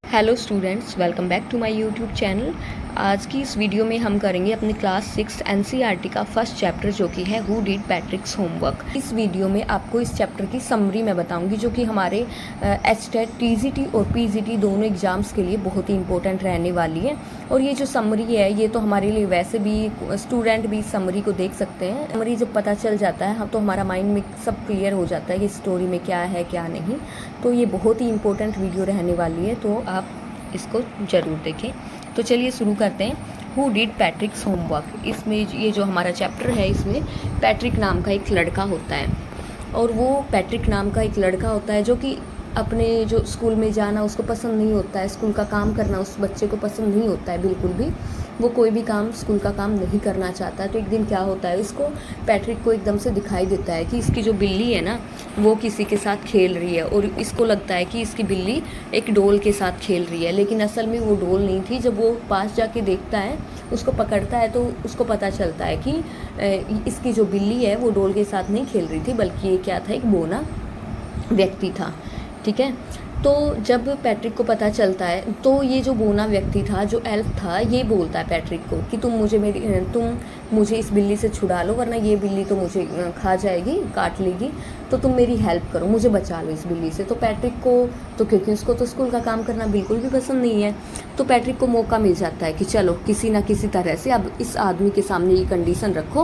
Hello students, welcome back to my YouTube channel. आज की इस वीडियो में हम करेंगे अपने क्लास 6 एनसीईआरटी का फर्स्ट चैप्टर जो कि है हु डिड पैट्रिक्स होमवर्क। इस वीडियो में आपको इस चैप्टर की समरी मैं बताऊंगी जो कि हमारे एचटेट टीजीटी और पीजीटी दोनों एग्जाम्स के लिए बहुत ही इंपॉर्टेंट रहने वाली है। और ये जो समरी है ये तो हमारे लिए वैसे भी स्टूडेंट भी इस समरी को देख सकते हैं। समरी जब पता चल जाता है तो हमारा माइंड में सब क्लियर हो जाता है कि स्टोरी में क्या है क्या नहीं। तो ये बहुत ही इंपॉर्टेंट वीडियो रहने वाली है, तो आप इसको ज़रूर देखें। तो चलिए शुरू करते हैं। Who did Patrick's homework. इसमें ये जो हमारा चैप्टर है इसमें पैट्रिक नाम का एक लड़का होता है, और वो पैट्रिक नाम का एक लड़का होता है जो कि अपने जो स्कूल में जाना उसको पसंद नहीं होता है, स्कूल का काम करना उस बच्चे को पसंद नहीं होता है बिल्कुल भी। वो कोई भी काम स्कूल का काम नहीं करना चाहता है। तो एक दिन क्या होता है, इसको पैट्रिक को एकदम से दिखाई देता है कि इसकी जो बिल्ली है ना वो किसी के साथ खेल रही है, और इसको लगता है कि इसकी बिल्ली एक डॉल के साथ खेल रही है, लेकिन असल में वो डॉल नहीं थी। जब वो पास जाके देखता है, उसको पकड़ता है, तो उसको पता चलता है कि इसकी जो बिल्ली है वो डॉल के साथ नहीं खेल रही थी, बल्कि ये क्या था, एक बोना व्यक्ति था। ठीक है। तो जब पैट्रिक को पता चलता है तो ये जो बोना व्यक्ति था, जो एल्फ था, ये बोलता है पैट्रिक को कि तुम मुझे इस बिल्ली से छुड़ा लो, वरना ये बिल्ली तो मुझे खा जाएगी, काट लेगी। तो तुम मेरी हेल्प करो, मुझे बचा लो इस बिल्ली से। तो पैट्रिक को तो क्योंकि उसको तो स्कूल का काम करना बिल्कुल भी पसंद नहीं है, तो पैट्रिक को मौका मिल जाता है कि चलो किसी ना किसी तरह से अब इस आदमी के सामने ये कंडीशन रखो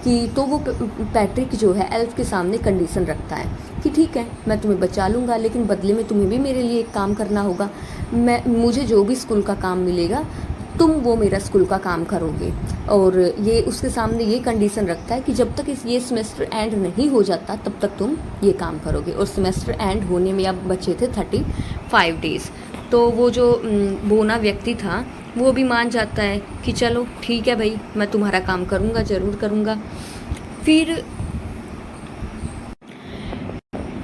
कि, तो वो पैट्रिक जो है एल्फ के सामने कंडीशन रखता है कि ठीक है मैं तुम्हें बचा लूँगा, लेकिन बदले में तुम्हें भी मेरे लिए एक काम करना होगा। मुझे जो भी स्कूल का काम मिलेगा तुम वो मेरा स्कूल का काम करोगे। और ये उसके सामने ये कंडीशन रखता है कि जब तक ये सेमेस्टर एंड नहीं हो जाता तब तक तुम ये काम करोगे। और सेमेस्टर एंड होने में अब बचे थे 35 डेज़। तो वो जो बोना व्यक्ति था वो भी मान जाता है कि चलो ठीक है भाई, मैं तुम्हारा काम करूँगा, ज़रूर करूँगा।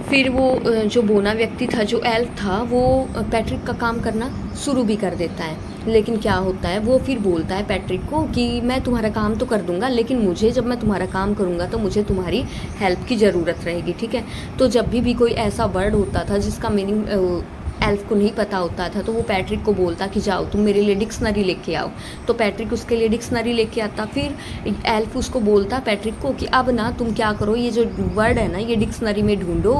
फिर वो जो बोना व्यक्ति था, जो एल्फ था, वो पैट्रिक का काम करना शुरू भी कर देता है। लेकिन क्या होता है, वो फिर बोलता है पैट्रिक को कि मैं तुम्हारा काम तो कर दूंगा, लेकिन जब मैं तुम्हारा काम करूंगा तो मुझे तुम्हारी हेल्प की ज़रूरत रहेगी। ठीक है। तो जब भी कोई ऐसा वर्ड होता था जिसका मीनिंग एल्फ को नहीं पता होता था, तो वो पैट्रिक को बोलता कि जाओ तुम मेरे लिए डिक्शनरी लेके आओ। तो पैट्रिक उसके लिए डिक्शनरी लेके आता। फिर एल्फ उसको बोलता पैट्रिक को कि अब ना तुम क्या करो, ये जो वर्ड है ना ये डिक्शनरी में ढूंढो।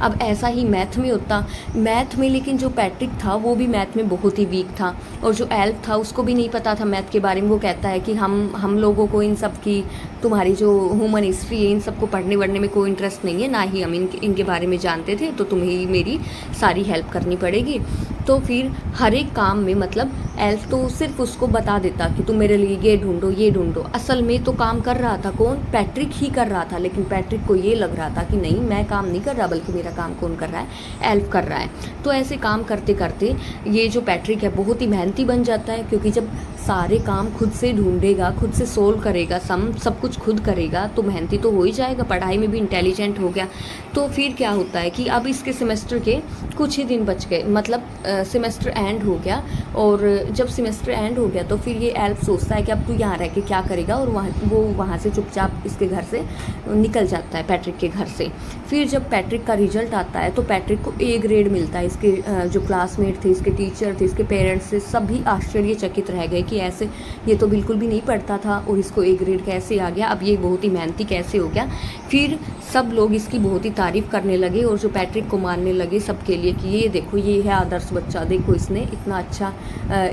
अब ऐसा ही मैथ में होता, मैथ में, लेकिन जो पैट्रिक था वो भी मैथ में बहुत ही वीक था, और जो एल्फ था उसको भी नहीं पता था मैथ के बारे में। वो कहता है कि हम लोगों को इन सब की, तुम्हारी जो ह्यूमन हिस्ट्री है, इन सबको पढ़ने वढ़ने में कोई इंटरेस्ट नहीं है, ना ही हम इनके बारे में जानते थे, तो तुम्हें ही मेरी सारी हेल्प करनी पड़ेगी। तो फिर हर एक काम में मतलब एल्फ तो सिर्फ उसको बता देता कि तुम मेरे लिए ये ढूंढो ये ढूंढो। असल में तो काम कर रहा था कौन, पैट्रिक ही कर रहा था। लेकिन पैट्रिक को ये लग रहा था कि नहीं, मैं काम नहीं कर रहा, बल्कि मेरा काम कौन कर रहा है, एल्फ कर रहा है। तो ऐसे काम करते करते ये जो पैट्रिक है बहुत ही मेहनती बन जाता है, क्योंकि जब सारे काम खुद से ढूंढेगा, खुद से सोल्व करेगा, सब कुछ खुद करेगा, तो मेहनती तो हो ही जाएगा, पढ़ाई में भी इंटेलिजेंट हो गया। तो फिर क्या होता है कि अब इसके सेमेस्टर के कुछ ही दिन बच गए, मतलब सेमेस्टर एंड हो गया। और जब सेमेस्टर एंड हो गया तो फिर ये एल्फ सोचता है कि अब तू यहाँ रह के क्या करेगा, और वो वहाँ से चुपचाप इसके घर से निकल जाता है, पैट्रिक के घर से। फिर जब पैट्रिक का रिजल्ट आता है तो पैट्रिक को ए ग्रेड मिलता है। इसके जो क्लासमेट थे, इसके टीचर थे, इसके पेरेंट्स थे, सभी आश्चर्यचकित रह गए कि ऐसे ये तो बिल्कुल भी नहीं पढ़ता था और इसको ए ग्रेड कैसे आ गया, अब ये बहुत ही मेहनती कैसे हो गया। फिर सब लोग इसकी बहुत ही तारीफ़ करने लगे, और जो पैट्रिक को मानने लगे सबके लिए कि ये देखो ये है आदर्श बच्चा, देखो इसने इतना अच्छा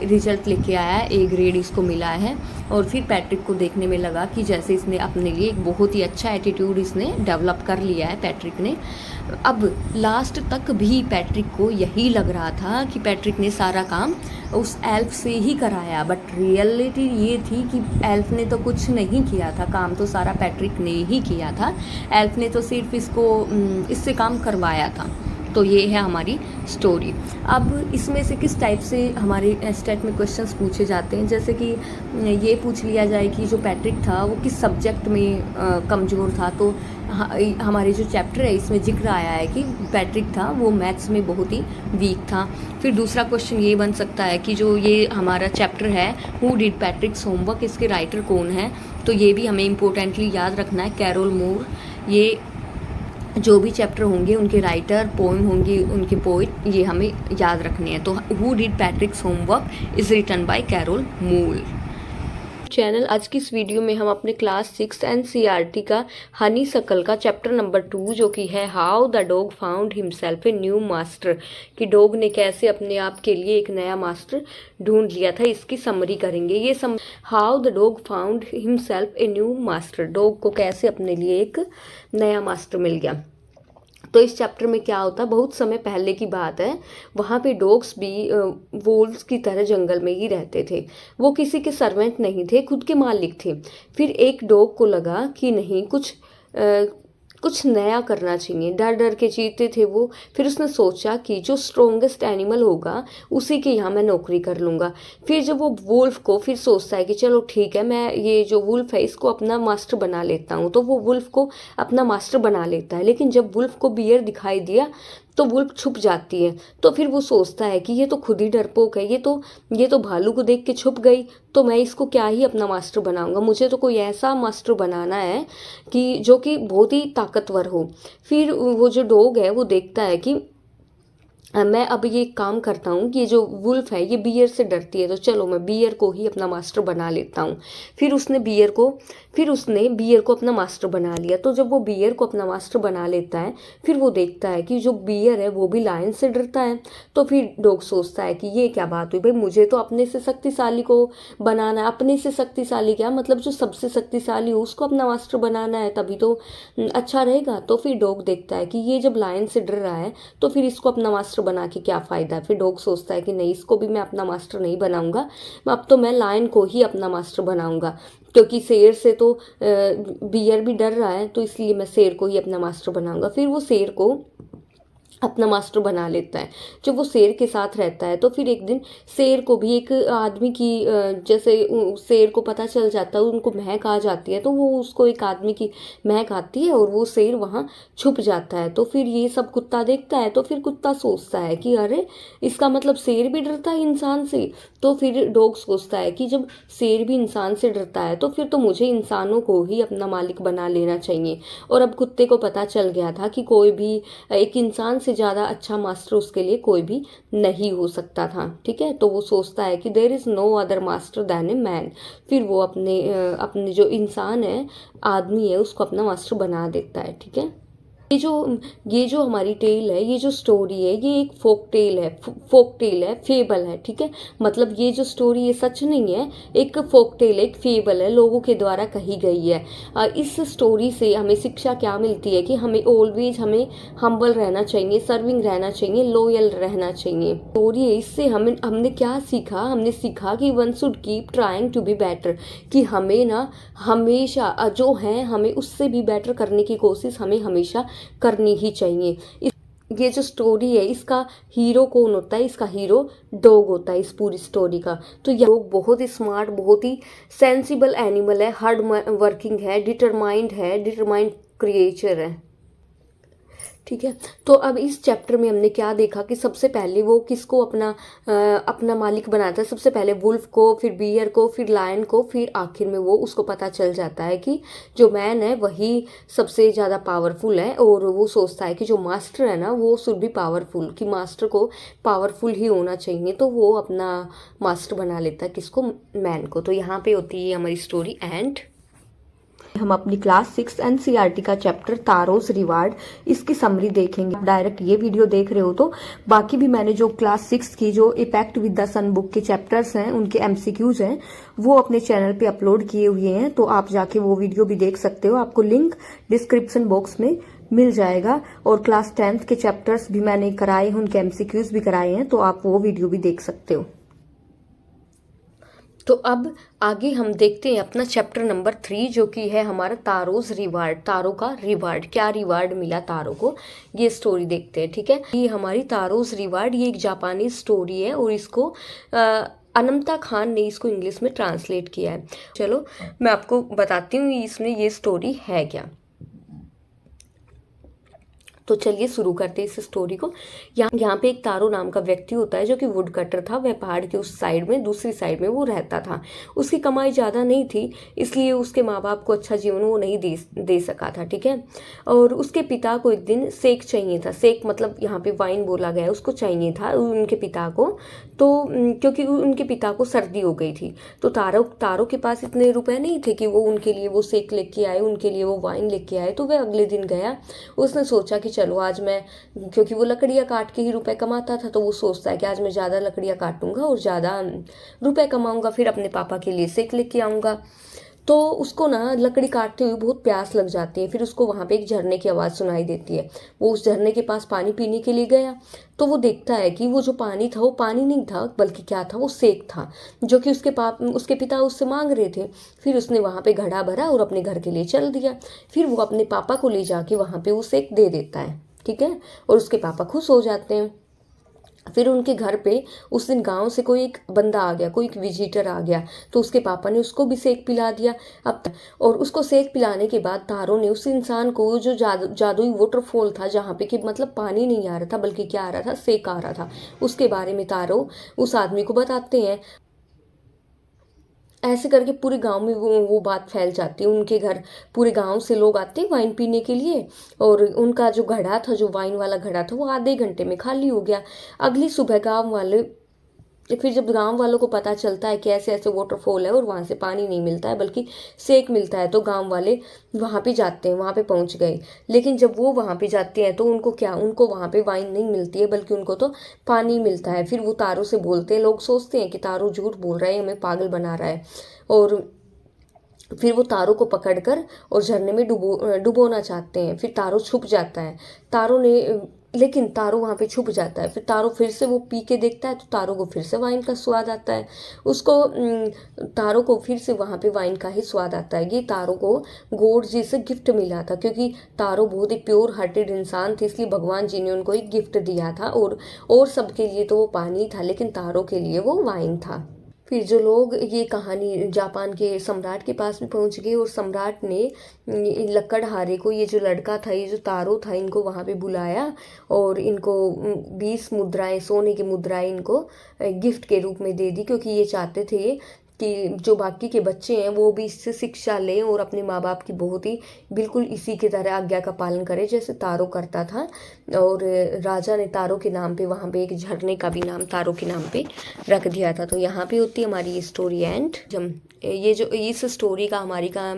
रिजल्ट लेके आया है, ए ग्रेड इसको मिला है। और फिर पैट्रिक को देखने में लगा कि जैसे इसने अपने लिए एक बहुत ही अच्छा एटीट्यूड इसने डेवलप कर लिया है पैट्रिक ने। अब लास्ट तक भी पैट्रिक को यही लग रहा था कि पैट्रिक ने सारा काम उस एल्फ से ही कराया, बट रियलिटी ये थी कि एल्फ ने तो कुछ नहीं किया था, काम तो सारा पैट्रिक ने ही किया था। एल्फ ने तो सिर्फ इससे काम करवाया था। तो ये है हमारी स्टोरी। अब इसमें से किस टाइप से हमारे स्टेट में क्वेश्चंस पूछे जाते हैं, जैसे कि ये पूछ लिया जाए कि जो पैट्रिक था वो किस सब्जेक्ट में कमज़ोर था। तो हमारे जो चैप्टर है इसमें जिक्र आया है कि पैट्रिक था वो मैथ्स में बहुत ही वीक था। फिर दूसरा क्वेश्चन ये बन सकता है कि जो ये हमारा चैप्टर है हु डिड पैट्रिक्स होमवर्क, इसके राइटर कौन है। तो ये भी हमें इम्पोर्टेंटली याद रखना है, कैरोल मूर। ये जो भी चैप्टर होंगे उनके राइटर, पोएम होंगी उनके पोइट, ये हमें याद रखने हैं। तो who did Patrick's homework is written by Carol Moore. Channel आज की इस वीडियो में हम अपने क्लास 6 एनसीईआरटी का हनीसकल का चैप्टर नंबर 2 जो कि है how the dog found himself a new master, कि डॉग ने कैसे अपने आप के लिए एक नया मास्टर ढूंढ लिया था, इसकी समरी करेंगे। ये how the dog found himself a new master, dog को कैसे अपने लिए एक नया मास्टर मिल गया। तो इस चैप्टर में क्या होता है, बहुत समय पहले की बात है, वहाँ पे डॉग्स भी वोल्व्स की तरह जंगल में ही रहते थे। वो किसी के सर्वेंट नहीं थे, खुद के मालिक थे। फिर एक डॉग को लगा कि नहीं, कुछ नया करना चाहिए, डर डर के जीते थे वो। फिर उसने सोचा कि जो स्ट्रॉन्गेस्ट एनिमल होगा उसी के यहाँ मैं नौकरी कर लूँगा। फिर जब वो वुल्फ को फिर सोचता है कि चलो ठीक है, मैं ये जो वुल्फ है इसको अपना मास्टर बना लेता हूँ, तो वो वुल्फ को अपना मास्टर बना लेता है। लेकिन जब वुल्फ को बियर दिखाई दिया तो वुल्फ छुप जाती है। तो फिर वो सोचता है कि ये तो खुद ही डरपोक है, ये तो भालू को देख के छुप गई, तो मैं इसको क्या ही अपना मास्टर बनाऊंगा, मुझे तो कोई ऐसा मास्टर बनाना है कि जो कि बहुत ही ताकतवर हो। फिर वो जो डॉग है वो देखता है कि मैं अब ये काम करता हूँ कि ये जो वुल्फ है ये बियर से डरती है, तो चलो मैं बियर को ही अपना मास्टर बना लेता हूँ। फिर उसने बियर को अपना मास्टर बना लिया। तो जब वो बियर को अपना मास्टर बना लेता है, फिर वो देखता है कि जो बियर है वो भी लायन से डरता है। तो फिर डॉग सोचता है कि ये क्या बात हुई भाई, मुझे तो अपने से शक्तिशाली को बनाना है। अपने से शक्तिशाली क्या मतलब, जो सबसे शक्तिशाली हो उसको अपना मास्टर बनाना है, तभी तो अच्छा रहेगा। तो फिर डॉग देखता है कि ये जब लायन से डर रहा है तो फिर इसको अपना मास्टर बना के क्या फ़ायदा है। फिर डॉग सोचता है कि नहीं, इसको भी मैं अपना मास्टर नहीं बनाऊंगा, अब तो मैं लायन को ही अपना मास्टर बनाऊंगा, क्योंकि शेर से तो बियर भी डर रहा है, तो इसलिए मैं शेर को ही अपना मास्टर बनाऊंगा। फिर वो शेर को अपना मास्टर बना लेता है। जब वो शेर के साथ रहता है तो फिर एक दिन शेर को भी एक आदमी की जैसे शेर को पता चल जाता है, उनको महक आ जाती है, तो वो उसको एक आदमी की महक आती है और वो शेर वहाँ छुप जाता है। तो फिर ये सब कुत्ता देखता है, तो फिर कुत्ता सोचता है कि अरे, इसका मतलब शेर भी डरता है इंसान से। तो फिर डॉग सोचता है कि जब शेर भी इंसान से डरता है तो फिर तो मुझे इंसानों को ही अपना मालिक बना लेना चाहिए। और अब कुत्ते को पता चल गया था कि कोई भी एक इंसान से ज़्यादा अच्छा मास्टर उसके लिए कोई भी नहीं हो सकता था। ठीक है, तो वो सोचता है कि there is no other master than a man. फिर वो अपने जो इंसान है, आदमी है, उसको अपना मास्टर बना देता है। ठीक है, ये जो हमारी टेल है, ये जो स्टोरी है, ये एक फोक टेल है, फेबल है। ठीक है, मतलब ये जो स्टोरी है सच नहीं है, एक फोक टेल है, एक फेबल है, लोगों के द्वारा कही गई है। इस स्टोरी से हमें शिक्षा क्या मिलती है कि हमें हम्बल रहना चाहिए, सर्विंग रहना चाहिए, लॉयल रहना चाहिए। स्टोरी है, इससे हमने क्या सीखा, हमने सीखा कि one should keep trying to be better, कि हमें ना हमेशा जो है हमें उससे भी बेटर करने की कोशिश हमें हमेशा करनी ही चाहिए। ये जो स्टोरी है इसका हीरो कौन होता है, इसका हीरो डॉग होता है इस पूरी स्टोरी का। तो ये डॉग बहुत ही स्मार्ट, बहुत ही सेंसिबल एनिमल है, हार्ड वर्किंग है, डिटरमाइंड क्रिएचर है। ठीक है, तो अब इस चैप्टर में हमने क्या देखा कि सबसे पहले वो किसको अपना मालिक बनाता है। सबसे पहले वुल्फ को, फिर बियर को, फिर लायन को, फिर आखिर में वो उसको पता चल जाता है कि जो मैन है वही सबसे ज़्यादा पावरफुल है। और वो सोचता है कि जो मास्टर है ना वो शुड भी पावरफुल, कि मास्टर को पावरफुल ही होना चाहिए। तो वो अपना मास्टर बना लेता है किसको, मैन को। तो यहाँ पे होती है हमारी स्टोरी एंड हम अपनी क्लास 6 एनसीईआरटी का चैप्टर तारोज रिवार्ड, इसकी समरी देखेंगे। आप डायरेक्ट ये वीडियो देख रहे हो तो बाकी भी मैंने जो क्लास 6 की जो a pact with the sun book के चैप्टर्स हैं उनके एमसीक्यूज हैं वो अपने चैनल पे अपलोड किए हुए हैं, तो आप जाके वो वीडियो भी देख सकते हो। आपको लिंक डिस्क्रिप्शन बॉक्स में मिल जाएगा। और क्लास 10th के चैप्टर्स भी मैंने कराए हैं, उनके एमसीक्यूज भी कराए हैं, तो आप वो वीडियो भी देख सकते हो। तो अब आगे हम देखते हैं अपना चैप्टर नंबर 3 जो कि है हमारा तारोज रिवार्ड, तारों का रिवार्ड, क्या रिवार्ड मिला तारों को, ये स्टोरी देखते हैं। ठीक है, ये हमारी तारोज रिवार्ड, ये एक जापानीज स्टोरी है और इसको अनमता खान ने इसको इंग्लिश में ट्रांसलेट किया है। चलो मैं आपको बताती हूँ इसमें ये स्टोरी है क्या। तो चलिए शुरू करते हैं इस स्टोरी को। यहाँ पे एक तारो नाम का व्यक्ति होता है जो कि वुड कटर था। वह पहाड़ के उस साइड में, दूसरी साइड में वो रहता था। उसकी कमाई ज़्यादा नहीं थी, इसलिए उसके माँ बाप को अच्छा जीवन वो नहीं दे सका था, ठीक है। और उसके पिता को एक दिन सेक चाहिए था। सेक मतलब यहाँ पे वाइन बोला गया, उसको चाहिए था उनके पिता को। तो क्योंकि उनके पिता को सर्दी हो गई थी, तो तारो के पास इतने रुपए नहीं थे कि वो उनके लिए वो सेक लेके आए, उनके लिए वो वाइन लेके आए। तो वह अगले दिन गया। उसने सोचा कि चलो आज मैं, क्योंकि वो लकड़ियाँ काट के ही रुपए कमाता था, तो वो सोचता है कि आज मैं ज़्यादा लकड़ियाँ काटूंगा और ज़्यादा रुपए कमाऊंगा, फिर अपने पापा के लिए सेक लेके आऊँगा। तो उसको ना लकड़ी काटते हुए बहुत प्यास लग जाती है। फिर उसको वहाँ पे एक झरने की आवाज़ सुनाई देती है। वो उस झरने के पास पानी पीने के लिए गया, तो वो देखता है कि वो जो पानी था वो पानी नहीं था, बल्कि क्या था, वो सेक था, जो कि उसके पिता उससे मांग रहे थे। फिर उसने वहाँ पे घड़ा भरा और अपने घर के लिए चल दिया। फिर वो अपने पापा को ले जाके वहाँ पे वो सेक दे देता है, ठीक है। और उसके पापा खुश हो जाते हैं। फिर उनके घर पे उस दिन गांव से कोई एक बंदा आ गया, कोई एक विजिटर आ गया, तो उसके पापा ने उसको भी सेक पिला दिया। और उसको सेक पिलाने के बाद तारो ने उस इंसान को, जो जादुई वाटरफॉल था जहाँ पे कि मतलब पानी नहीं आ रहा था बल्कि क्या आ रहा था, सेक आ रहा था, उसके बारे में तारो उस आदमी को बताते हैं। ऐसे करके पूरे गांव में वो बात फैल जाती है। उनके घर पूरे गांव से लोग आते हैं वाइन पीने के लिए। और उनका जो घड़ा था, जो वाइन वाला घड़ा था, वो आधे घंटे में खाली हो गया। अगली सुबह फिर जब गांव वालों को पता चलता है कि ऐसे ऐसे वाटरफॉल है और वहां से पानी नहीं मिलता है बल्कि सेक मिलता है, तो गांव वाले वहां पे जाते हैं, वहां पे पहुंच गए। लेकिन जब वो वहां पे जाते हैं तो उनको वहां पे वाइन नहीं मिलती है, बल्कि उनको तो पानी मिलता है। फिर वो तारो से बोलते हैं, लोग सोचते हैं कि तारो झूठ बोल रहा है, हमें पागल बना रहा है। और फिर वो तारो को पकड़कर और झरने में डुबोना चाहते हैं। फिर तारो छुप जाता है। लेकिन तारो वहां पे छुप जाता है। फिर तारो फिर से वो पी के देखता है, तो तारो को फिर से वाइन का स्वाद आता है। तारो को फिर से वहां पे वाइन का ही स्वाद आता है। ये तारो को गॉड जी से गिफ्ट मिला था, क्योंकि तारो बहुत ही प्योर हार्टेड इंसान थे, इसलिए भगवान जी ने उनको एक गिफ्ट दिया था। और सबके लिए तो वो पानी था, लेकिन तारो के लिए वो वाइन था। फिर जो लोग, ये कहानी जापान के सम्राट के पास भी पहुंच गई, और सम्राट ने लकड़हारे को, ये जो लड़का था, ये जो तारो था, इनको वहां पे बुलाया और इनको 20 मुद्राएं, सोने की मुद्राएं इनको गिफ्ट के रूप में दे दी, क्योंकि ये चाहते थे कि जो बाकी के बच्चे हैं वो भी इससे शिक्षा लें और अपने माँ बाप की बहुत ही बिल्कुल इसी की तरह आज्ञा का पालन करें जैसे तारो करता था। और राजा ने तारो के नाम पे वहाँ पे एक झरने का भी नाम तारो के नाम पे रख दिया था। तो यहाँ पे होती है हमारी ये स्टोरी एंड। जब ये जो इस स्टोरी का हमारी का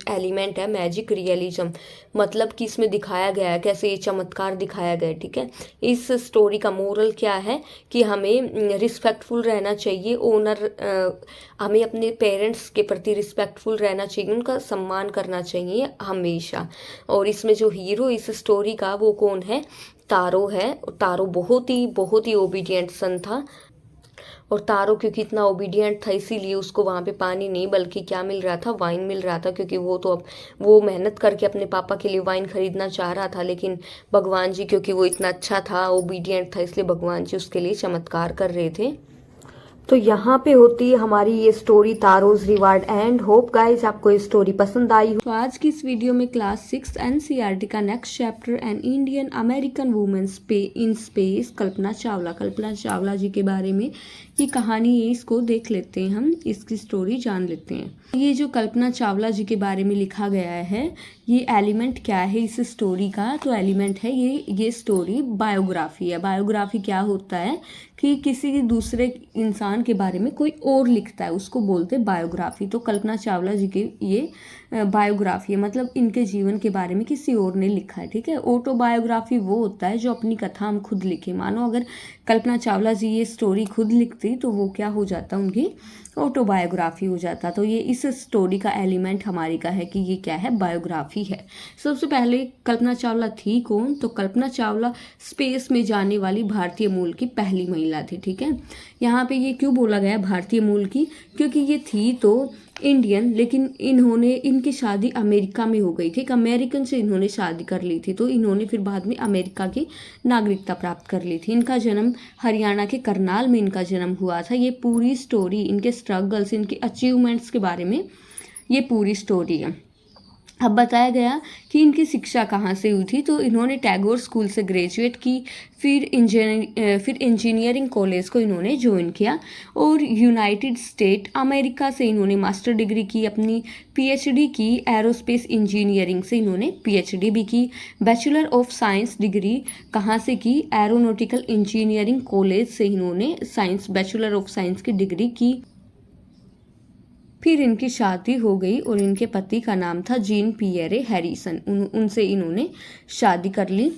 एलिमेंट है मैजिक रियलिज्म, मतलब कि इसमें दिखाया गया है कैसे ये चमत्कार दिखाया गया है, ठीक है। इस स्टोरी का मोरल क्या है कि हमें रिस्पेक्टफुल रहना चाहिए, हमें अपने पेरेंट्स के प्रति रिस्पेक्टफुल रहना चाहिए, उनका सम्मान करना चाहिए हमेशा। और इसमें जो हीरो इस स्टोरी का वो कौन है, तारो है। तारो बहुत ही ओबीडियंट सन था। और तारो क्योंकि इतना ओबीडियंट था, इसीलिए उसको वहाँ पे पानी नहीं बल्कि क्या मिल रहा था, वाइन मिल रहा था। क्योंकि वो मेहनत करके अपने पापा के लिए वाइन खरीदना चाह रहा था, लेकिन भगवान जी, क्योंकि वो इतना अच्छा था, ओबीडियंट था, इसलिए भगवान जी उसके लिए चमत्कार कर रहे थे। तो यहाँ पे होती है हमारी ये story Taro's reward end. Hope guys आपको ये स्टोरी पसंद आई हो। तो आज की इस वीडियो में क्लास 6 एनसीईआरटी का next chapter an Indian American women in space, Kalpana Chawla ji के बारे में ये कहानी है, इसको देख लेते हैं, हम इसकी स्टोरी जान लेते हैं। ये जो कल्पना चावला जी के बारे में लिखा गया है, ये एलिमेंट क्या है इस स्टोरी का, तो एलिमेंट है ये स्टोरी बायोग्राफी है। बायोग्राफी क्या होता है कि किसी दूसरे इंसान के बारे में कोई और लिखता है, उसको बोलते हैं बायोग्राफी। तो कल्पना चावला जी की ये बायोग्राफी है, मतलब इनके जीवन के बारे में किसी और ने लिखा है, ठीक है। ऑटोबायोग्राफी वो होता है जो अपनी कथा हम खुद लिखे। मानो अगर कल्पना चावला जी ये स्टोरी खुद लिखती तो वो क्या हो जाता, उनकी ऑटोबायोग्राफी हो जाता। तो ये इस स्टोरी का एलिमेंट हमारी का है कि ये क्या है, बायोग्राफी है। सबसे पहले कल्पना चावला थी कौन, तो कल्पना चावला स्पेस में जाने वाली भारतीय मूल की पहली महिला थी, ठीक है। यहाँ पे ये क्यों बोला गया भारतीय मूल की, क्योंकि ये थी तो इंडियन, लेकिन इनकी शादी अमेरिका में हो गई थी, एक अमेरिकन से इन्होंने शादी कर ली थी, तो इन्होंने फिर बाद में अमेरिका की नागरिकता प्राप्त कर ली थी। इनका जन्म हरियाणा के करनाल में इनका जन्म हुआ था। ये पूरी स्टोरी इनके स्ट्रगल्स, इनके अचीवमेंट्स के बारे में ये पूरी स्टोरी है। अब बताया गया कि इनकी शिक्षा कहाँ से हुई थी। तो इन्होंने टैगोर स्कूल से ग्रेजुएट की, फिर इंजीनियरिंग कॉलेज को इन्होंने ज्वाइन किया, और यूनाइटेड स्टेट अमेरिका से इन्होंने मास्टर डिग्री की, अपनी पीएचडी की एरोस्पेस इंजीनियरिंग से इन्होंने पीएचडी भी की। बैचलर ऑफ साइंस डिग्री कहाँ से की? एरोनॉटिकल इंजीनियरिंग कॉलेज से इन्होंने साइंस बैचलर ऑफ साइंस की डिग्री की। फिर इनकी शादी हो गई और इनके पति का नाम था जीन पियरे हैरिसन। उनसे इन्होंने शादी कर ली।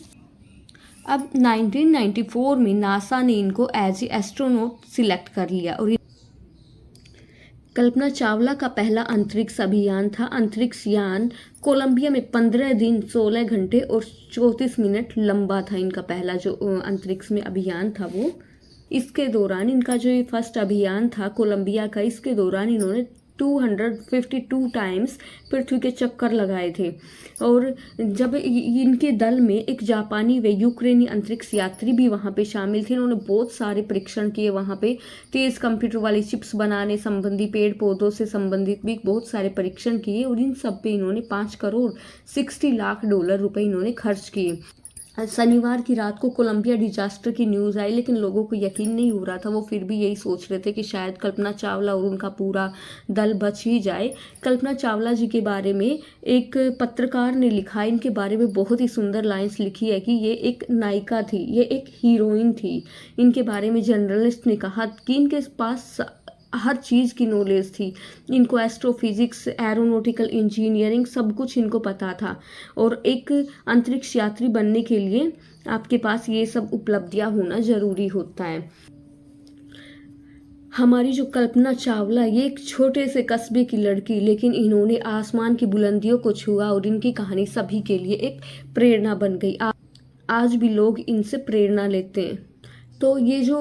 अब 1994 में नासा ने इनको एज ए एस्ट्रोनॉट सिलेक्ट कर लिया, और कल्पना चावला का पहला अंतरिक्ष अभियान था। अंतरिक्ष यान कोलंबिया में 15 दिन 16 घंटे और 34 मिनट लंबा था। इनका पहला जो अंतरिक्ष में अभियान था वो, इसके दौरान इनका जो ये फर्स्ट अभियान था कोलंबिया का, इसके दौरान इन्होंने 252 टाइम्स पृथ्वी के चक्कर लगाए थे। और जब इनके दल में एक जापानी व यूक्रेनी अंतरिक्ष यात्री भी वहाँ पे शामिल थे। इन्होंने बहुत सारे परीक्षण किए वहाँ पे, तेज़ कंप्यूटर वाली चिप्स बनाने संबंधी, पेड़ पौधों से संबंधित भी बहुत सारे परीक्षण किए, और इन सब पे इन्होंने 5 करोड़ 60 लाख डॉलर रुपए इन्होंने खर्च किए। शनिवार की रात को कोलंबिया डिजास्टर की न्यूज़ आई, लेकिन लोगों को यकीन नहीं हो रहा था। वो फिर भी यही सोच रहे थे कि शायद कल्पना चावला और उनका पूरा दल बच ही जाए। कल्पना चावला जी के बारे में एक पत्रकार ने लिखा, इनके बारे में बहुत ही सुंदर लाइंस लिखी है कि ये एक नायिका थी, ये एक हीरोइन थी। इनके बारे में जर्नलिस्ट ने कहा कि इनके पास हर चीज़ की नॉलेज थी। इनको एस्ट्रोफिजिक्स, एरोनॉटिकल इंजीनियरिंग सब कुछ इनको पता था, और एक अंतरिक्ष यात्री बनने के लिए आपके पास ये सब उपलब्धियां होना ज़रूरी होता है। हमारी जो कल्पना चावला, ये एक छोटे से कस्बे की लड़की, लेकिन इन्होंने आसमान की बुलंदियों को छुआ, और इनकी कहानी सभी के लिए एक प्रेरणा बन गई। आज भी लोग इनसे प्रेरणा लेते हैं। तो ये जो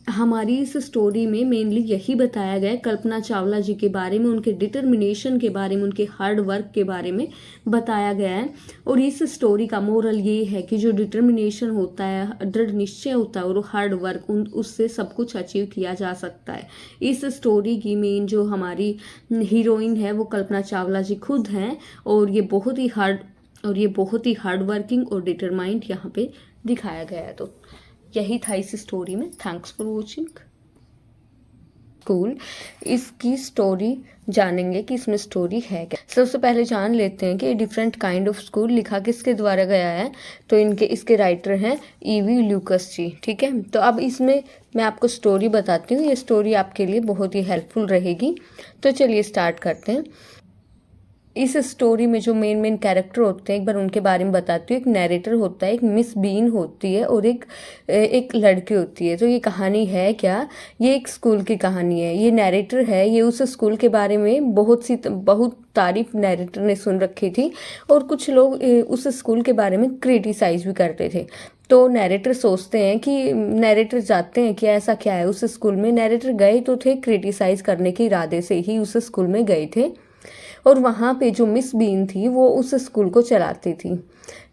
हमारी इस स्टोरी में मेनली यही बताया गया है कल्पना चावला जी के बारे में, उनके डिटर्मिनेशन के बारे में, उनके हार्ड वर्क के बारे में बताया गया है। और इस स्टोरी का मोरल ये है कि जो डिटर्मिनेशन होता है, दृढ़ निश्चय होता है, और हार्ड वर्क, उससे सब कुछ अचीव किया जा सकता है। इस स्टोरी की मेन जो हमारी हीरोइन है वो कल्पना चावला जी खुद हैं, और ये बहुत ही हार्ड वर्किंग और डिटरमाइंड यहाँ पे दिखाया गया है। तो यही था इस स्टोरी में। Thanks for watching. स्कूल, इसकी स्टोरी जानेंगे कि इसमें स्टोरी है क्या। सबसे पहले जान लेते हैं कि डिफरेंट काइंड ऑफ स्कूल लिखा किसके द्वारा गया है। तो इसके राइटर हैं ईवी ल्यूकस जी। ठीक है, तो अब इसमें मैं आपको स्टोरी बताती हूँ। ये स्टोरी आपके लिए बहुत ही हेल्पफुल रहेगी। तो चलिए स्टार्ट करते हैं। इस स्टोरी में जो मेन कैरेक्टर होते हैं, एक बार उनके बारे में बताती हूँ। एक नैरेटर होता है, एक मिस बीन होती है, और एक लड़की होती है। तो ये कहानी है क्या? ये एक स्कूल की कहानी है। ये नैरेटर है, ये उस स्कूल के बारे में बहुत तारीफ नैरेटर ने सुन रखी थी, और कुछ लोग उस स्कूल के बारे में क्रिटिसाइज भी करते थे। तो नैरेटर सोचते हैं कि नैरेटर जाते हैं कि ऐसा क्या है उस स्कूल में। नैरेटर गए तो थे, क्रिटिसाइज करने के इरादे से ही उस स्कूल में गए थे, और वहाँ पे जो मिस बीन थी वो उस स्कूल को चलाती थी।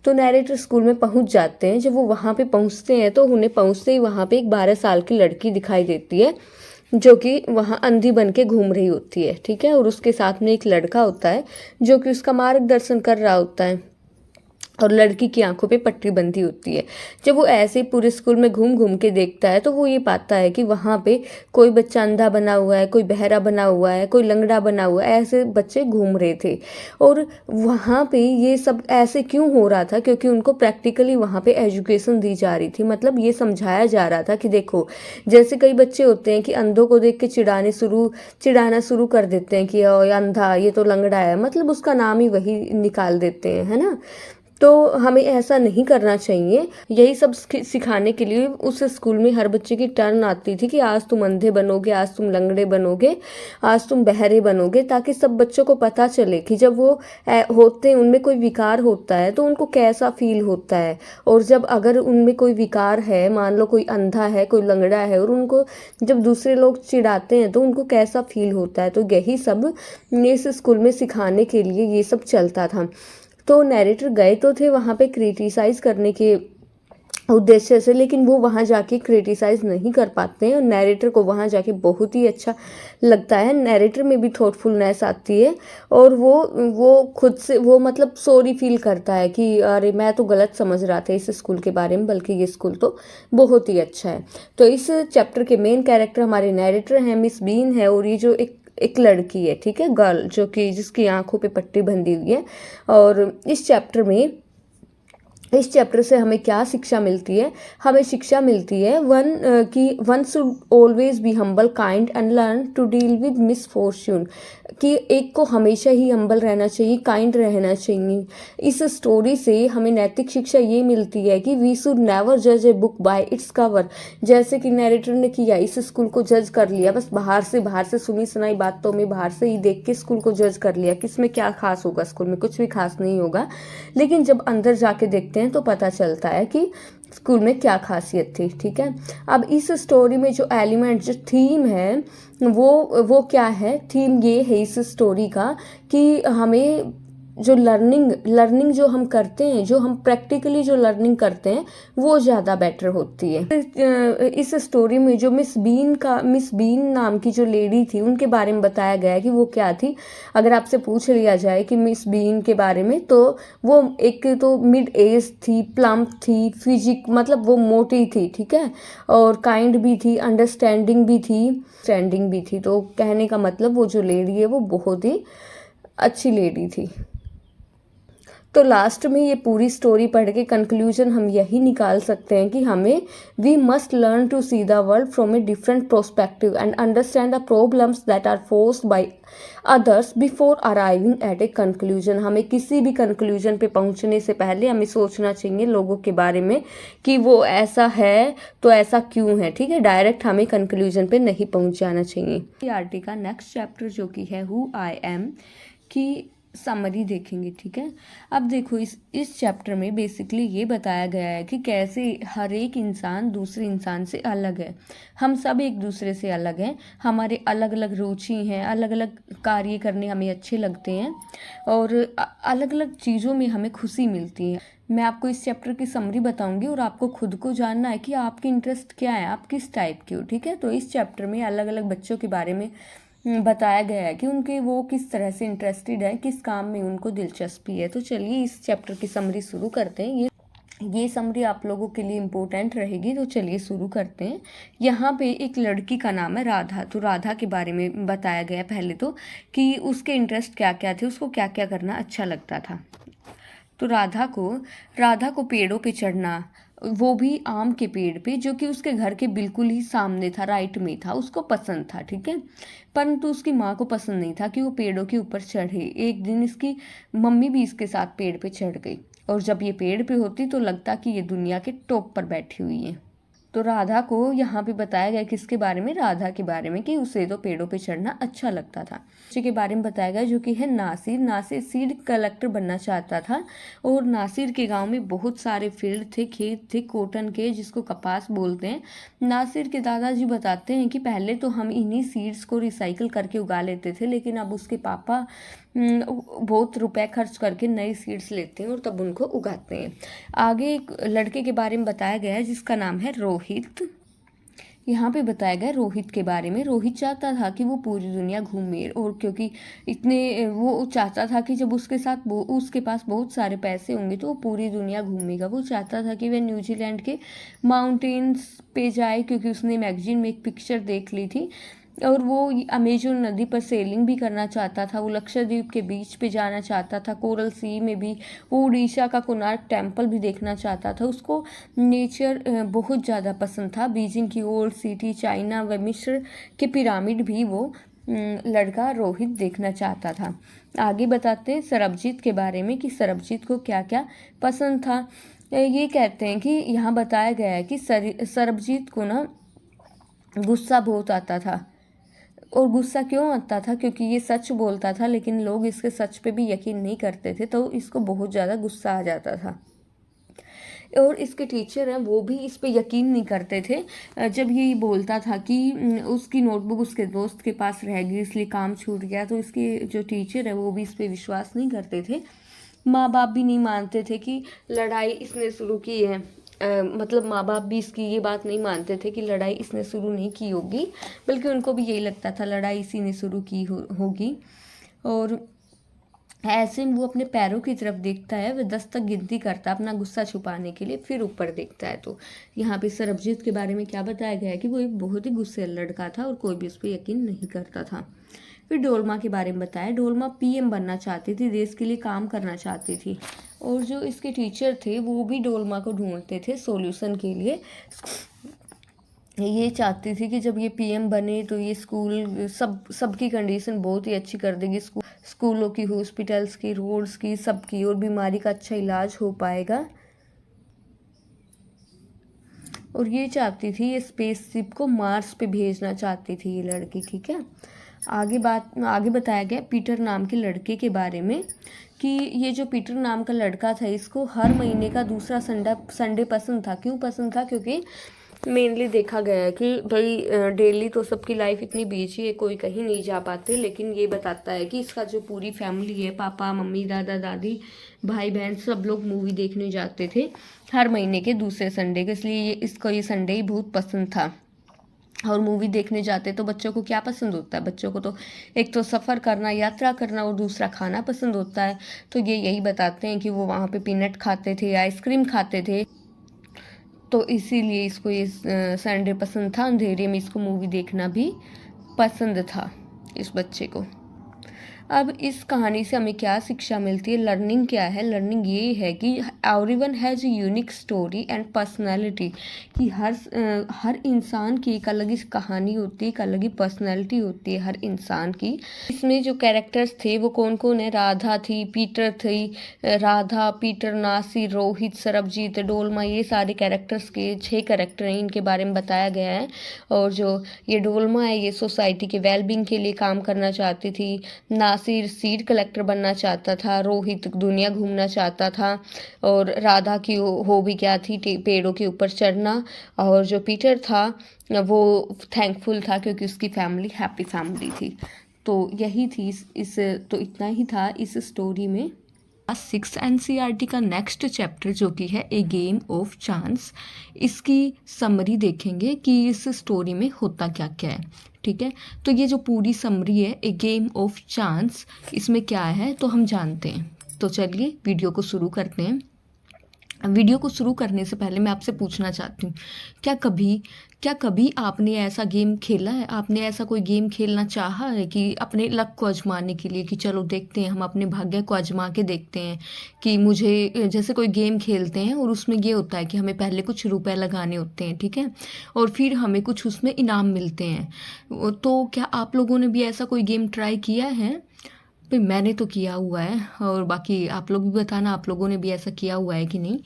तो नैरेटर स्कूल में पहुँच जाते हैं। जब वो वहाँ पे पहुँचते हैं तो उन्हें पहुँचते ही वहाँ पे एक 12 साल की लड़की दिखाई देती है, जो कि वहाँ अंधी बन के घूम रही होती है। ठीक है, और उसके साथ में एक लड़का होता है जो कि उसका मार्गदर्शन कर रहा होता है, और लड़की की आंखों पे पट्टी बंधी होती है। जब वो ऐसे पूरे स्कूल में घूम घूम के देखता है तो वो ये पाता है कि वहाँ पे कोई बच्चा अंधा बना हुआ है, कोई बहरा बना हुआ है, कोई लंगड़ा बना हुआ है, ऐसे बच्चे घूम रहे थे। और वहाँ पे ये सब ऐसे क्यों हो रहा था? क्योंकि उनको प्रैक्टिकली वहाँ पे एजुकेशन दी जा रही थी। मतलब ये समझाया जा रहा था कि देखो, जैसे कई बच्चे होते हैं कि अंधों को देख के चिढ़ाना शुरू कर देते हैं कि ये अंधा, ये तो लंगड़ा है, मतलब उसका नाम ही वही निकाल देते हैं, है ना। तो हमें ऐसा नहीं करना चाहिए। यही सब सिखाने के लिए उस स्कूल में हर बच्चे की टर्न आती थी कि आज तुम अंधे बनोगे, आज तुम लंगड़े बनोगे, आज तुम बहरे बनोगे, ताकि सब बच्चों को पता चले कि जब वो होते हैं, उनमें कोई विकार होता है तो उनको कैसा फील होता है। और जब अगर उनमें कोई विकार है, मान लो कोई अंधा है, कोई लंगड़ा है, और उनको जब दूसरे लोग चिढ़ाते हैं तो उनको कैसा फील होता है। तो यही सब इस स्कूल में सिखाने के लिए ये सब चलता था। तो नैरेटर गए तो थे वहाँ पे क्रिटिसाइज करने के उद्देश्य से, लेकिन वो वहाँ जाके क्रिटिसाइज़ नहीं कर पाते हैं और नैरेटर को वहाँ जाके बहुत ही अच्छा लगता है। नैरेटर में भी थॉटफुलनेस आती है और वो खुद से वो मतलब सॉरी फील करता है कि अरे मैं तो गलत समझ रहा था इस स्कूल के बारे में, बल्कि ये स्कूल तो बहुत ही अच्छा है। तो इस चैप्टर के मेन कैरेक्टर हमारे नैरेटर हैं, मिस बीन है, और ये जो एक लड़की है, ठीक है, गर्ल, जो कि जिसकी आंखों पे पट्टी बंधी हुई है। और इस चैप्टर से हमें क्या शिक्षा मिलती है? हमें शिक्षा मिलती है कि one should always be humble, kind and learn to deal with misfortune, कि एक को हमेशा ही हम्बल रहना चाहिए, काइंड रहना चाहिए। इस स्टोरी से हमें नैतिक शिक्षा ये मिलती है कि वी शुड नेवर जज a book by its cover. जैसे कि नैरेटर ने किया, इस स्कूल को जज कर लिया, बस बाहर से सुनी सुनाई बातों में, बाहर से ही देख के स्कूल को जज कर लिया कि इसमें क्या खास होगा, स्कूल में कुछ भी खास नहीं होगा। लेकिन जब अंदर जाके देखते हैं तो पता चलता है कि स्कूल में क्या खासियत थी, ठीक है। अब इस स्टोरी में जो एलिमेंट, जो थीम है, वो क्या है? थीम ये है इस स्टोरी का कि हमें जो लर्निंग जो हम करते हैं, जो हम प्रैक्टिकली जो लर्निंग करते हैं, वो ज़्यादा बेटर होती है। इस स्टोरी में जो मिस बीन नाम की जो लेडी थी, उनके बारे में बताया गया है कि वो क्या थी। अगर आपसे पूछ लिया जाए कि मिस बीन के बारे में, तो वो एक तो मिड एज थी, प्लम्प थी, फिजिक मतलब वो मोटी थी, ठीक है, और काइंड भी थी, स्टैंडिंग भी थी। तो कहने का मतलब वो जो लेडी है वो बहुत ही अच्छी लेडी थी। तो लास्ट में ये पूरी स्टोरी पढ़ के कंक्लूजन हम यही निकाल सकते हैं कि हमें we must learn to see the world from a different prospective and understand the problems that are forced by others before arriving at a conclusion. हमें किसी भी कंक्लूजन पे पहुंचने से पहले हमें सोचना चाहिए लोगों के बारे में कि वो ऐसा है तो ऐसा क्यों है, ठीक है। डायरेक्ट हमें कंक्लूजन पे नहीं पहुंच जाना चाहिए। आरटी का नेक्स्ट चैप्टर जो कि है हु आई एम की समरी देखेंगे, ठीक है। अब देखो इस चैप्टर में बेसिकली ये बताया गया है कि कैसे हर एक इंसान दूसरे इंसान से अलग है। हम सब एक दूसरे से अलग हैं, हमारे अलग अलग रुचि हैं, अलग अलग कार्य करने हमें अच्छे लगते हैं और अलग अलग चीज़ों में हमें खुशी मिलती है। मैं आपको इस चैप्टर की समरी बताऊंगी और आपको खुद को जानना है कि आपकी इंटरेस्ट क्या है, आप किस टाइप के हो, ठीक है। तो इस चैप्टर में अलग अलग बच्चों के बारे में बताया गया है कि उनके वो किस तरह से इंटरेस्टेड है, किस काम में उनको दिलचस्पी है। तो चलिए इस चैप्टर की समरी शुरू करते हैं। ये समरी आप लोगों के लिए इम्पोर्टेंट रहेगी, तो चलिए शुरू करते हैं। यहाँ पे एक लड़की का नाम है राधा। तो राधा के बारे में बताया गया पहले तो कि उसके इंटरेस्ट क्या क्या थे, उसको क्या क्या करना अच्छा लगता था। तो राधा को पेड़ों पे चढ़ना, वो भी आम के पेड़ पे, जो कि उसके घर के बिल्कुल ही सामने था, राइट में था, उसको पसंद था, ठीक है। परंतु उसकी माँ को पसंद नहीं था कि वो पेड़ों के ऊपर चढ़े। एक दिन इसकी मम्मी भी इसके साथ पेड़ पे चढ़ गई और जब ये पेड़ पे होती तो लगता कि ये दुनिया के टॉप पर बैठी हुई है। तो राधा को यहाँ पे बताया गया किसके बारे में? राधा के बारे में, कि उसे तो पेड़ों पे चढ़ना अच्छा लगता था। बच्चे के बारे में बताया गया जो कि है नासिर सीड कलेक्टर बनना चाहता था और नासिर के गांव में बहुत सारे फील्ड थे, खेत थे कॉटन के, जिसको कपास बोलते हैं। नासिर के दादाजी बताते हैं कि पहले तो हम इन्हीं सीड्स को रिसाइकिल करके उगा लेते थे, लेकिन अब उसके पापा बहुत रुपए खर्च करके नई सीड्स लेते हैं और तब उनको उगाते हैं। आगे एक लड़के के बारे में बताया गया है जिसका नाम है रोहित। यहाँ पे बताया गया रोहित के बारे में। रोहित चाहता था कि वो पूरी दुनिया घूमे, और क्योंकि वो चाहता था कि जब उसके पास बहुत सारे पैसे होंगे तो वो पूरी दुनिया घूमेगा। वो चाहता था कि वह न्यूजीलैंड के माउंटेन्स पे जाए, क्योंकि उसने मैगजीन में एक पिक्चर देख ली थी, और वो अमेजन नदी पर सेलिंग भी करना चाहता था। वो लक्षद्वीप के बीच पे जाना चाहता था, कोरल सी में भी। वो उड़ीसा का कोणार्क टेम्पल भी देखना चाहता था। उसको नेचर बहुत ज़्यादा पसंद था। बीजिंग की ओल्ड सिटी, चाइना व मिस्र के पिरामिड भी वो लड़का रोहित देखना चाहता था। आगे बताते हैं सरबजीत के बारे में कि सरबजीत को क्या क्या पसंद था। ये कहते हैं कि यहाँ बताया गया है कि सरबजीत को ना गुस्सा बहुत आता था। और गुस्सा क्यों आता था? क्योंकि ये सच बोलता था, लेकिन लोग इसके सच पे भी यकीन नहीं करते थे, तो इसको बहुत ज़्यादा गुस्सा आ जाता था। और इसके टीचर हैं वो भी इस पे यकीन नहीं करते थे। जब ये बोलता था कि उसकी नोटबुक उसके दोस्त के पास रह गई इसलिए काम छूट गया, तो इसके जो टीचर है वो भी इस पे विश्वास नहीं करते थे। माँ बाप भी नहीं मानते थे कि लड़ाई इसने शुरू की है, मतलब माँ बाप भी इसकी ये बात नहीं मानते थे कि लड़ाई इसने शुरू नहीं की होगी, बल्कि उनको भी यही लगता था लड़ाई इसी ने शुरू की होगी। और ऐसे में वो अपने पैरों की तरफ देखता है, वह 10 तक गिनती करता है अपना गुस्सा छुपाने के लिए, फिर ऊपर देखता है। तो यहाँ पे सरबजीत के बारे में क्या बताया गया है कि वो एक बहुत ही गुस्सेल लड़का था और कोई भी उस पर यकीन नहीं करता था। फिर डोलमा के बारे में बताया। डोलमा पीएम बनना चाहती थी, देश के लिए काम करना चाहती थी, और जो इसके टीचर थे वो भी डोलमा को ढूंढते थे सॉल्यूशन के लिए। ये चाहती थी कि जब ये पीएम बने तो ये स्कूल सबकी कंडीशन बहुत ही अच्छी कर देगी, स्कूलों की, हॉस्पिटल्स की, रोड्स की, सबकी, और बीमारी का अच्छा इलाज हो पाएगा। और ये चाहती थी, ये स्पेसशिप को मार्स पे भेजना चाहती थी ये लड़की, ठीक है। आगे बताया गया पीटर नाम के लड़के के बारे में कि ये जो पीटर नाम का लड़का था, इसको हर महीने का दूसरा संडे पसंद था। क्यों पसंद था? क्योंकि मेनली देखा गया है कि भाई डेली तो सबकी लाइफ इतनी बिजी है, कोई कहीं नहीं जा पाते, लेकिन ये बताता है कि इसका जो पूरी फैमिली है, पापा मम्मी दादा दादी भाई बहन सब लोग मूवी देखने जाते थे हर महीने के दूसरे संडे के, इसलिए इसको ये संडे ही बहुत पसंद था। और मूवी देखने जाते तो बच्चों को क्या पसंद होता है? बच्चों को तो एक तो सफ़र करना, यात्रा करना, और दूसरा खाना पसंद होता है। तो ये यही बताते हैं कि वो वहाँ पे पीनट खाते थे, आइसक्रीम खाते थे, तो इसीलिए इसको ये संडे पसंद था। अंधेरे में इसको मूवी देखना भी पसंद था इस बच्चे को। अब इस कहानी से हमें क्या शिक्षा मिलती है? लर्निंग क्या है? लर्निंग ये है कि everyone has a unique story and personality, कि हर इंसान की एक अलग ही कहानी होती है, एक अलग ही पर्सनैलिटी होती है हर इंसान की। इसमें जो कैरेक्टर्स थे वो कौन कौन है? राधा थी, पीटर थी, राधा, पीटर, नासिर, रोहित, सरबजीत, डोलमा, ये सारे कैरेक्टर्स के 6 कैरेक्टर हैं, इनके बारे में बताया गया है। और जो ये डोलमा है, ये सोसाइटी के वेलबींग के लिए काम करना चाहती थी। नासिर सीड कलेक्टर बनना चाहता था, रोहित दुनिया घूमना चाहता था, और राधा की हॉबी क्या थी? पेड़ों के ऊपर चढ़ना। और जो पीटर था वो थैंकफुल था क्योंकि उसकी फैमिली हैप्पी फैमिली थी। तो यही थी तो इतना ही था इस स्टोरी में। 6 NCERT का नेक्स्ट चैप्टर जो कि है ए गेम ऑफ चांस, इसकी समरी देखेंगे कि इस स्टोरी में होता क्या क्या है, ठीक है। तो ये जो पूरी समरी है ए गेम ऑफ चांस, इसमें क्या है तो हम जानते हैं। तो चलिए वीडियो को शुरू करते हैं। वीडियो को शुरू करने से पहले मैं आपसे पूछना चाहती हूँ, क्या कभी आपने ऐसा गेम खेला है? आपने ऐसा कोई गेम खेलना चाहा है कि अपने लक को आजमाने के लिए, कि चलो देखते हैं, हम अपने भाग्य को आजमा के देखते हैं कि मुझे, जैसे कोई गेम खेलते हैं और उसमें ये होता है कि हमें पहले कुछ रुपए लगाने होते हैं, ठीक है, और फिर हमें कुछ उसमें इनाम मिलते हैं। तो क्या आप लोगों ने भी ऐसा कोई गेम ट्राई किया है? भाई मैंने तो किया हुआ है, और बाकी आप लोग भी बताना आप लोगों ने भी ऐसा किया हुआ है कि नहीं।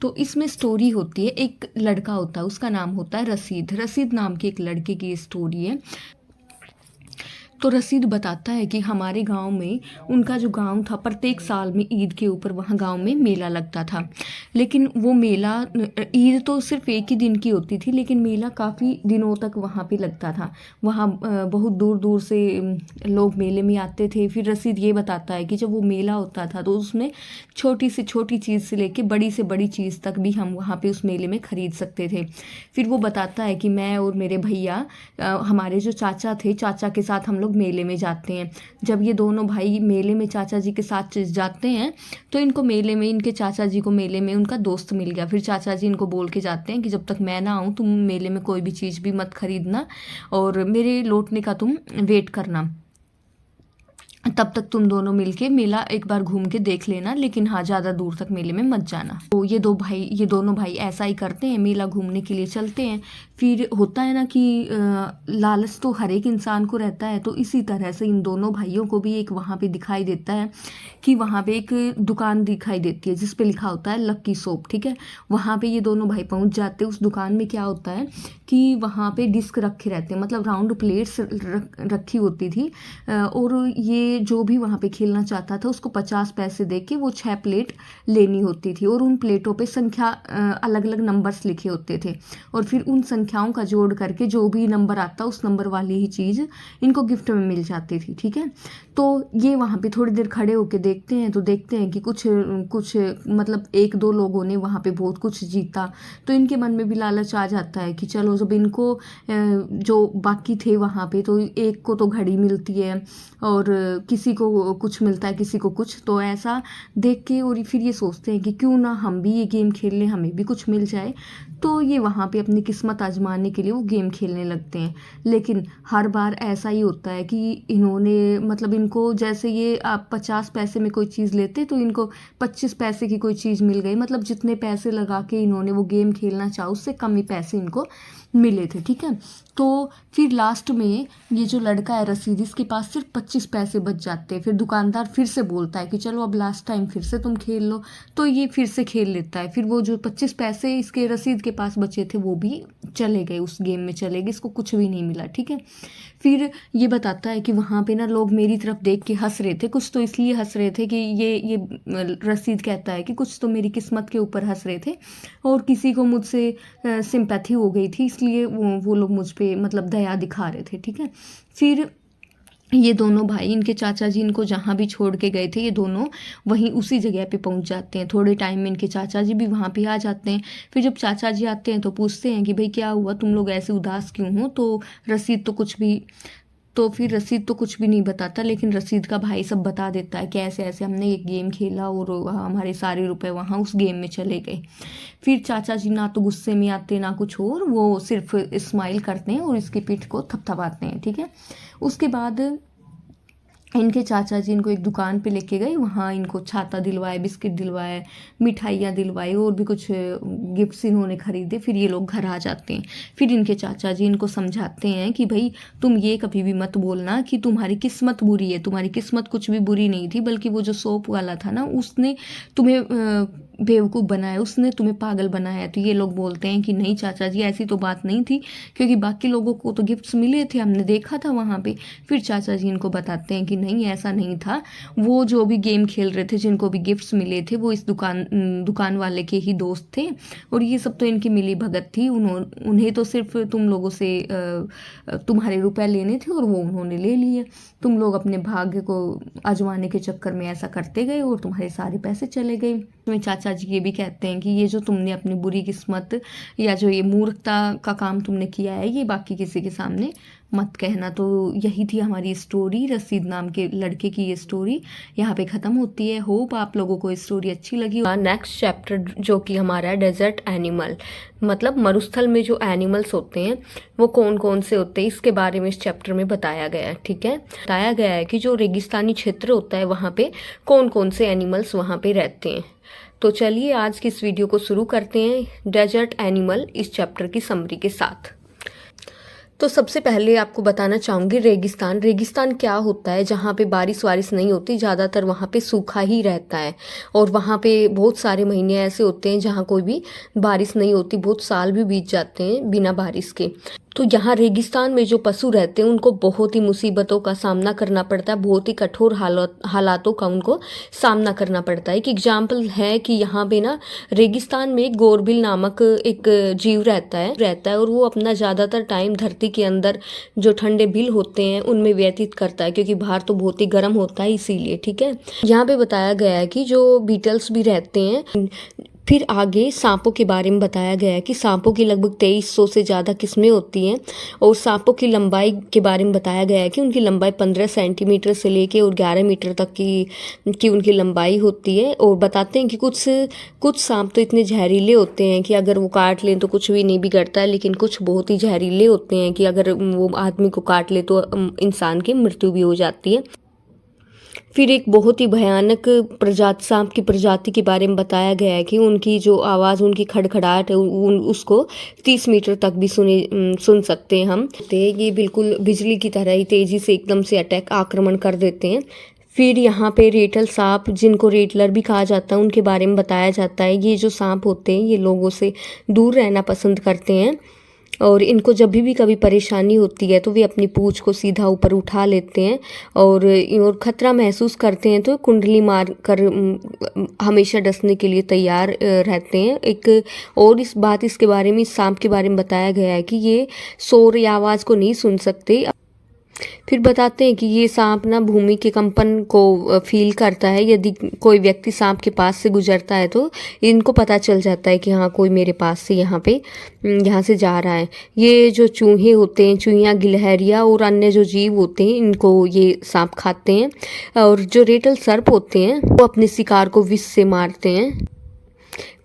तो इसमें स्टोरी होती है, एक लड़का होता है, उसका नाम होता है रसीद नाम के एक लड़के की स्टोरी है। तो रसीद बताता है कि हमारे गांव में, उनका जो गांव था, प्रत्येक साल में ईद के ऊपर वहाँ गांव में मेला लगता था। लेकिन वो मेला, ईद तो सिर्फ एक ही दिन की होती थी, लेकिन मेला काफ़ी दिनों तक वहाँ पे लगता था। वहाँ बहुत दूर दूर से लोग मेले में आते थे। फिर रसीद ये बताता है कि जब वो मेला होता था तो उसमें छोटी से छोटी चीज़ से लेके बड़ी से बड़ी चीज़ तक भी हम वहाँ पे उस मेले में ख़रीद सकते थे। फिर वो बताता है कि मैं और मेरे भैया, हमारे जो चाचा थे, चाचा के साथ हम लोग मेले में जाते हैं। जब ये दोनों भाई मेले में चाचा जी के साथ जाते हैं तो इनको मेले में, इनके चाचा जी को मेले में उनका दोस्त मिल गया। फिर चाचा जी इनको बोल के जाते हैं कि जब तक मैं ना आऊँ तुम मेले में कोई भी चीज़ भी मत खरीदना, और मेरे लौटने का तुम वेट करना, तब तक तुम दोनों मिलके मेला एक बार घूम के देख लेना, लेकिन हाँ ज़्यादा दूर तक मेले में मत जाना। तो ये दोनों भाई ऐसा ही करते हैं, मेला घूमने के लिए चलते हैं। फिर होता है ना कि लालच तो हर एक इंसान को रहता है, तो इसी तरह से इन दोनों भाइयों को भी एक वहाँ पे दिखाई देता है कि वहाँ पे एक दुकान दिखाई देती है जिस पे लिखा होता है लक्की शॉप, ठीक है। वहाँ पे ये दोनों भाई पहुँच जाते हैं। उस दुकान में क्या होता है कि वहाँ पे डिस्क रखे रहते हैं, मतलब राउंड प्लेट्स रखी होती थी, और ये ये जो भी वहाँ पे खेलना चाहता था उसको 50 पैसे दे के वो 6 प्लेट लेनी होती थी, और उन प्लेटों पे संख्या अलग अलग नंबर्स लिखे होते थे, और फिर उन संख्याओं का जोड़ करके जो भी नंबर आता उस नंबर वाली ही चीज़ इनको गिफ्ट में मिल जाती थी। ठीक है, तो ये वहाँ पे थोड़ी देर खड़े होके देखते हैं, तो देखते हैं कि कुछ कुछ मतलब 1-2 लोगों ने वहाँ पे बहुत कुछ जीता, तो इनके मन में भी लालच आ जाता है कि चलो जब इनको जो बाकी थे वहाँ पे, तो एक को तो घड़ी मिलती है और किसी को कुछ मिलता है, किसी को कुछ, तो ऐसा देख के और फिर ये सोचते हैं कि क्यों ना हम भी ये गेम खेल लें, हमें भी कुछ मिल जाए। तो ये वहाँ पे अपनी किस्मत आजमाने के लिए वो गेम खेलने लगते हैं। लेकिन हर बार ऐसा ही होता है कि इन्होंने मतलब इनको जैसे ये आप 50 पैसे में कोई चीज़ लेते तो इनको 25 पैसे की कोई चीज़ मिल गई, मतलब जितने पैसे लगा के इन्होंने वो गेम खेलना चाहा उससे कम ही पैसे इनको मिले थे। ठीक है, तो फिर लास्ट में ये जो लड़का है रसीद, इसके पास सिर्फ 25 पैसे बच जाते हैं। फिर दुकानदार फिर से बोलता है कि चलो अब लास्ट टाइम फिर से तुम खेल लो, तो ये फिर से खेल लेता है। फिर वो जो 25 पैसे इसके रसीद के पास बचे थे वो भी चले गए, उस गेम में चले गए, इसको कुछ भी नहीं मिला। ठीक है, फिर ये बताता है कि वहाँ पे ना लोग मेरी तरफ देख के हंस रहे थे, कुछ तो इसलिए हंस रहे थे कि ये रसीद कहता है कि कुछ तो मेरी किस्मत के ऊपर हंस रहे थे, और किसी को मुझसे सिंपैथी हो गई थी, इसलिए वो लोग मुझ पे मतलब दया दिखा रहे थे। ठीक है, फिर ये दोनों भाई, इनके चाचा जी इनको जहाँ भी छोड़ के गए थे, ये दोनों वहीं उसी जगह पे पहुँच जाते हैं। थोड़े टाइम में इनके चाचा जी भी वहाँ पे आ जाते हैं। फिर जब चाचा जी आते हैं तो पूछते हैं कि भाई क्या हुआ, तुम लोग ऐसे उदास क्यों हो? तो फिर रसीद तो कुछ भी नहीं बताता, लेकिन रसीद का भाई सब बता देता है कि ऐसे ऐसे हमने एक गेम खेला और हमारे सारे रुपए वहाँ उस गेम में चले गए। फिर चाचा जी ना तो गुस्से में आते ना कुछ और, वो सिर्फ स्माइल करते हैं और इसकी पीठ को थपथपाते हैं। ठीक है, उसके बाद इनके चाचा जी इनको एक दुकान पे लेके गए, वहाँ इनको छाता दिलवाए, बिस्किट दिलवाए, मिठाइयाँ दिलवाई, और भी कुछ गिफ्ट्स इन्होंने खरीदे। फिर ये लोग घर आ जाते हैं। फिर इनके चाचा जी इनको समझाते हैं कि भाई तुम ये कभी भी मत बोलना कि तुम्हारी किस्मत बुरी है, तुम्हारी किस्मत कुछ भी बुरी नहीं थी, बल्कि वो जो सोप वाला था ना उसने तुम्हें बेवकूफ़ बनाया, उसने तुम्हें पागल बनाया। तो ये लोग बोलते हैं कि नहीं चाचा जी ऐसी तो बात नहीं थी, क्योंकि बाकी लोगों को तो गिफ्ट्स मिले थे, हमने देखा था वहाँ पे। फिर चाचा जी इनको बताते हैं कि नहीं ऐसा नहीं था, वो जो भी गेम खेल रहे थे, जिनको भी गिफ्ट्स मिले थे, वो इस दुकान वाले के ही दोस्त थे, और ये सब तो इनकी मिली भगत थी। उन्हें तो सिर्फ तुम लोगों से तुम्हारे रुपए लेने थे और वो उन्होंने ले लिए। तुम लोग अपने भाग्य को आजमाने के चक्कर में ऐसा करते गए और तुम्हारे सारे पैसे चले गए। तुम्हें चाचा जी ये भी कहते हैं कि ये जो तुमने अपनी बुरी किस्मत या जो ये मूर्खता का काम तुमने किया है, ये बाकी किसी के सामने मत कहना। तो यही थी हमारी स्टोरी, रसीद नाम के लड़के की ये स्टोरी यहाँ पे ख़त्म होती है। होप आप लोगों को स्टोरी अच्छी लगी। नेक्स्ट चैप्टर जो कि हमारा है डेजर्ट एनिमल, मतलब मरुस्थल में जो एनिमल्स होते हैं वो कौन कौन से होते हैं, इसके बारे में इस चैप्टर में बताया गया है। ठीक है, बताया गया है कि जो रेगिस्तानी क्षेत्र होता है वहाँ पे कौन कौन से एनिमल्स वहाँ पे रहते हैं। तो चलिए आज की इस वीडियो को शुरू करते हैं डेजर्ट एनिमल इस चैप्टर की समरी के साथ। तो सबसे पहले आपको बताना चाहूँगी रेगिस्तान क्या होता है। जहाँ पे बारिश वारिश नहीं होती, ज़्यादातर वहाँ पे सूखा ही रहता है, और वहाँ पे बहुत सारे महीने ऐसे होते हैं जहाँ कोई भी बारिश नहीं होती, बहुत साल भी बीत जाते हैं बिना बारिश के। तो यहाँ रेगिस्तान में जो पशु रहते हैं उनको बहुत ही मुसीबतों का सामना करना पड़ता है, बहुत ही कठोर हालातों का उनको सामना करना पड़ता है। एक एग्जाम्पल है कि यहाँ पे ना रेगिस्तान में गोरबिल नामक एक जीव रहता है और वो अपना ज़्यादातर टाइम धरती के अंदर जो ठंडे बिल होते हैं उनमें व्यतीत करता है, क्योंकि बाहर तो बहुत ही गर्म होता है इसीलिए। ठीक है, यहाँ पे बताया गया है कि जो बीटल्स भी रहते हैं। फिर आगे सांपों के बारे में बताया गया है कि सांपों की लगभग 2300 से ज़्यादा किस्में होती हैं, और सांपों की लंबाई के बारे में बताया गया है कि उनकी लंबाई 15 सेंटीमीटर से लेके और 11 मीटर तक की उनकी लंबाई होती है। और बताते हैं कि कुछ सांप तो इतने जहरीले होते हैं कि अगर वो काट लें तो कुछ भी नहीं बिगड़ता है, लेकिन कुछ बहुत ही जहरीले होते हैं कि अगर वो आदमी को काट ले तो इंसान की मृत्यु भी हो जाती है। फिर एक बहुत ही भयानक सांप की प्रजाति के बारे में बताया गया है कि उनकी जो आवाज़, उनकी खड़खड़ाहट है, उसको 30 मीटर तक भी सुन सकते हैं हम। ये बिल्कुल बिजली की तरह ही तेज़ी से एकदम से आक्रमण कर देते हैं। फिर यहाँ पे रेटल सांप, जिनको रेटलर भी कहा जाता है, उनके बारे में बताया जाता है। ये जो सांप होते हैं ये लोगों से दूर रहना पसंद करते हैं और इनको जब भी कभी परेशानी होती है तो वे अपनी पूँछ को सीधा ऊपर उठा लेते हैं और खतरा महसूस करते हैं तो कुंडली मार कर हमेशा डसने के लिए तैयार रहते हैं। एक और इसके बारे में, इस सांप के बारे में बताया गया है कि ये शोर या आवाज़ को नहीं सुन सकते। फिर बताते हैं कि ये सांप ना भूमि के कंपन को फील करता है। यदि कोई व्यक्ति सांप के पास से गुजरता है तो इनको पता चल जाता है कि हाँ, कोई मेरे पास से यहाँ से जा रहा है। ये जो चूहे होते हैं, चूहियाँ, गिलहरियाँ और अन्य जो जीव होते हैं, इनको ये सांप खाते हैं। और जो रेटल सर्प होते हैं वो अपने शिकार को विष से मारते हैं।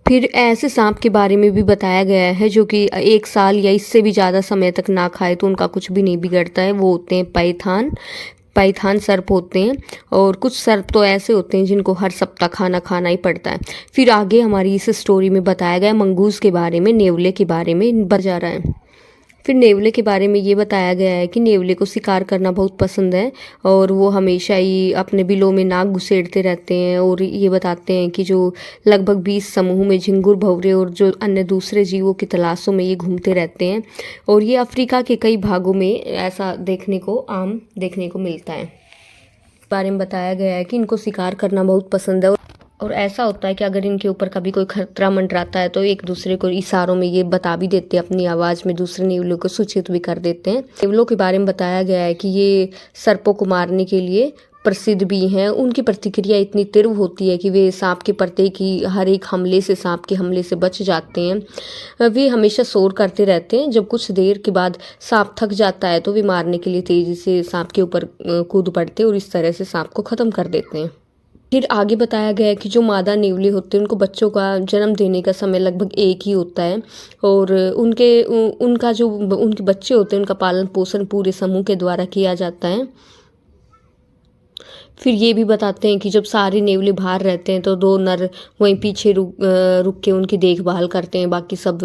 फिर ऐसे सांप के बारे में भी बताया गया है जो कि 1 साल या इससे भी ज़्यादा समय तक ना खाए तो उनका कुछ भी नहीं बिगड़ता है। वो होते हैं पाइथान सर्प होते हैं। और कुछ सर्प तो ऐसे होते हैं जिनको हर सप्ताह खाना खाना ही पड़ता है। फिर आगे हमारी इस स्टोरी में बताया गया मंगूज़ के बारे में, नेवले के बारे में बता रहा है। फिर नेवले के बारे में ये बताया गया है कि नेवले को शिकार करना बहुत पसंद है और वो हमेशा ही अपने बिलों में नाक घुसेड़ते रहते हैं। और ये बताते हैं कि जो लगभग 20 समूह में झिंगुर, भंवरे और जो अन्य दूसरे जीवों की तलाशों में ये घूमते रहते हैं। और ये अफ्रीका के कई भागों में ऐसा आम देखने को मिलता है। बारे में बताया गया है कि इनको शिकार करना बहुत पसंद है। और ऐसा होता है कि अगर इनके ऊपर कभी कोई खतरा मंडराता है तो एक दूसरे को इशारों में ये बता भी देते हैं, अपनी आवाज़ में दूसरे नेवलों को सूचित भी कर देते हैं। नेवलों के बारे में बताया गया है कि ये सर्पों को मारने के लिए प्रसिद्ध भी हैं। उनकी प्रतिक्रिया इतनी तीव्र होती है कि वे सांप के प्रत्येक की हर एक सांप के हमले से बच जाते हैं। वे हमेशा शोर करते रहते हैं। जब कुछ देर के बाद सांप थक जाता है तो वे मारने के लिए तेज़ी से सांप के ऊपर कूद पड़ते हैं और इस तरह से सांप को ख़त्म कर देते हैं। फिर आगे बताया गया है कि जो मादा नेवले होते हैं उनको बच्चों का जन्म देने का समय लगभग एक ही होता है और उनके बच्चे होते हैं उनका पालन पोषण पूरे समूह के द्वारा किया जाता है। फिर ये भी बताते हैं कि जब सारे नेवले बाहर रहते हैं तो 2 नर वहीं पीछे रुक के उनकी देखभाल करते हैं। बाकी सब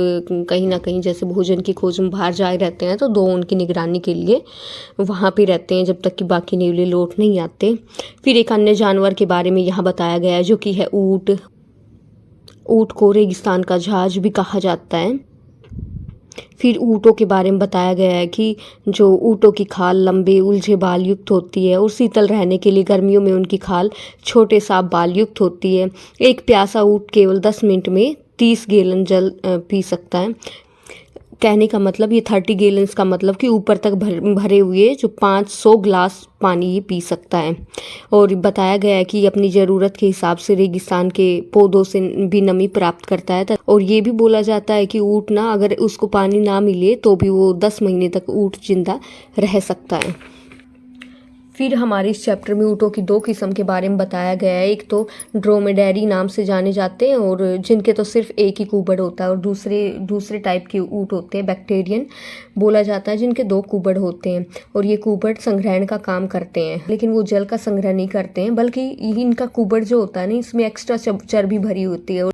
कहीं ना कहीं जैसे भोजन की खोज में बाहर जाए रहते हैं तो 2 उनकी निगरानी के लिए वहाँ पे रहते हैं जब तक कि बाकी नेवले लौट नहीं आते। फिर एक अन्य जानवर के बारे में यहाँ बताया गया है जो कि है ऊँट। ऊँट को रेगिस्तान का जहाज भी कहा जाता है। फिर ऊँटों के बारे में बताया गया है कि जो ऊँटों की खाल लंबे उलझे बाल युक्त होती है और शीतल रहने के लिए गर्मियों में उनकी खाल छोटे साफ बाल युक्त होती है। एक प्यासा ऊँट केवल 10 मिनट में 30 गैलन जल पी सकता है। कहने का मतलब ये 30 गैलन्स का मतलब कि ऊपर तक भरे हुए जो 500 ग्लास पानी ये पी सकता है। और बताया गया है कि ये अपनी ज़रूरत के हिसाब से रेगिस्तान के पौधों से भी नमी प्राप्त करता है। और ये भी बोला जाता है कि ऊँट ना अगर उसको पानी ना मिले तो भी वो 10 महीने तक ऊँट जिंदा रह सकता है। फिर हमारे इस चैप्टर में ऊँटों की 2 किस्म के बारे में बताया गया है। एक तो ड्रोमेडरी नाम से जाने जाते हैं और जिनके तो सिर्फ एक ही कुबड़ होता है और दूसरे टाइप के ऊँट होते हैं बैक्टीरियन बोला जाता है जिनके 2 कुबड़ होते हैं। और ये कुबड़ संग्रहण का काम करते हैं लेकिन वो जल का संग्रह नहीं करते हैं बल्कि इनका कुबड़ जो होता है ना इसमें एक्स्ट्रा चर्बी भरी होती है।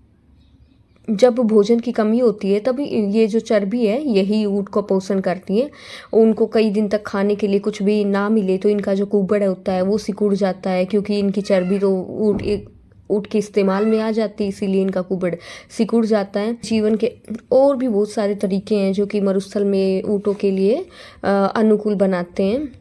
जब भोजन की कमी होती है तब ये जो चर्बी है यही ऊँट को पोषण करती है। उनको कई दिन तक खाने के लिए कुछ भी ना मिले तो इनका जो कुबड़ होता है वो सिकुड़ जाता है क्योंकि इनकी चर्बी तो ऊँट के इस्तेमाल में आ जाती है, इसीलिए इनका कुबड़ सिकुड़ जाता है। जीवन के और भी बहुत सारे तरीके हैं जो कि मरुस्थल में ऊँटों के लिए अनुकूल बनाते हैं।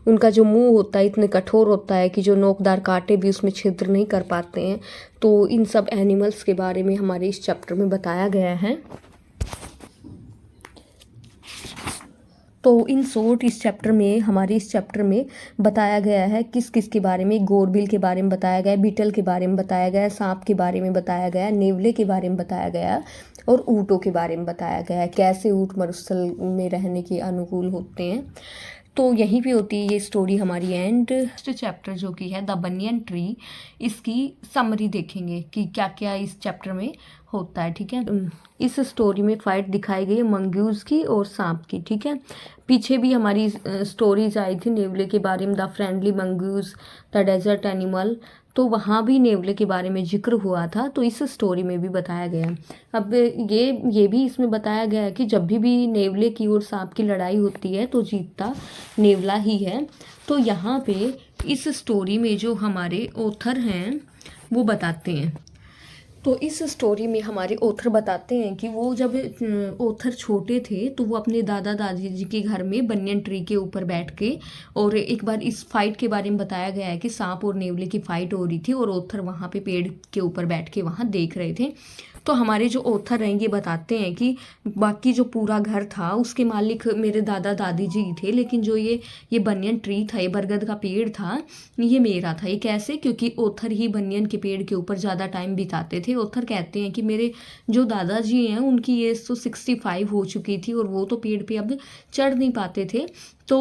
उनका जो मुंह होता है इतने कठोर होता है कि जो नोकदार कांटे भी उसमें छिद्र नहीं कर पाते हैं। तो इन सब एनिमल्स के बारे में हमारे इस चैप्टर में बताया गया है। तो इन शॉर्ट हमारे इस चैप्टर में बताया गया है किस किस के बारे में। गोरबिल के बारे में बताया गया है, बीटल के बारे में बताया गया है, सांप के बारे में बताया गया है, नेवले के बारे में बताया गया है और ऊँटों के बारे में बताया गया है, कैसे ऊँट मरुस्थल में रहने के अनुकूल होते हैं। तो यहीं पे होती है ये स्टोरी हमारी एंड। नेक्स्ट चैप्टर जो कि है द बनियन ट्री, इसकी समरी देखेंगे कि क्या क्या इस चैप्टर में होता है। ठीक है, इस स्टोरी में फाइट दिखाई गई है मंगूज की और सांप की। ठीक है, पीछे भी हमारी स्टोरीज आई थी नेवले के बारे में, the friendly mongoose, the desert animal, तो वहाँ भी नेवले के बारे में जिक्र हुआ था। तो इस स्टोरी में भी बताया गया है। अब ये भी इसमें बताया गया है कि जब भी नेवले की और सांप की लड़ाई होती है तो जीतता नेवला ही है। तो यहाँ पे इस स्टोरी में जो हमारे ऑथर हैं वो बताते हैं तो इस स्टोरी में हमारे ऑथर बताते हैं कि वो जब ऑथर छोटे थे तो वो अपने दादा दादी जी के घर में बनियन ट्री के ऊपर बैठ के, और एक बार इस फाइट के बारे में बताया गया है कि सांप और नेवले की फाइट हो रही थी और ऑथर वहाँ पे पेड़ के ऊपर बैठ के वहाँ देख रहे थे। तो हमारे जो ऑथर हैं ये बताते हैं कि बाकी जो पूरा घर था उसके मालिक मेरे दादा दादी जी थे, लेकिन जो ये बनियन ट्री था, ये बरगद का पेड़ था, ये मेरा था। ये कैसे? क्योंकि ऑथर ही बनियन के पेड़ के ऊपर ज़्यादा टाइम बिताते थे। ऑथर कहते हैं कि मेरे जो दादाजी हैं उनकी एज तो 65 हो चुकी थी और वो तो पेड़ पे अब चढ़ नहीं पाते थे। तो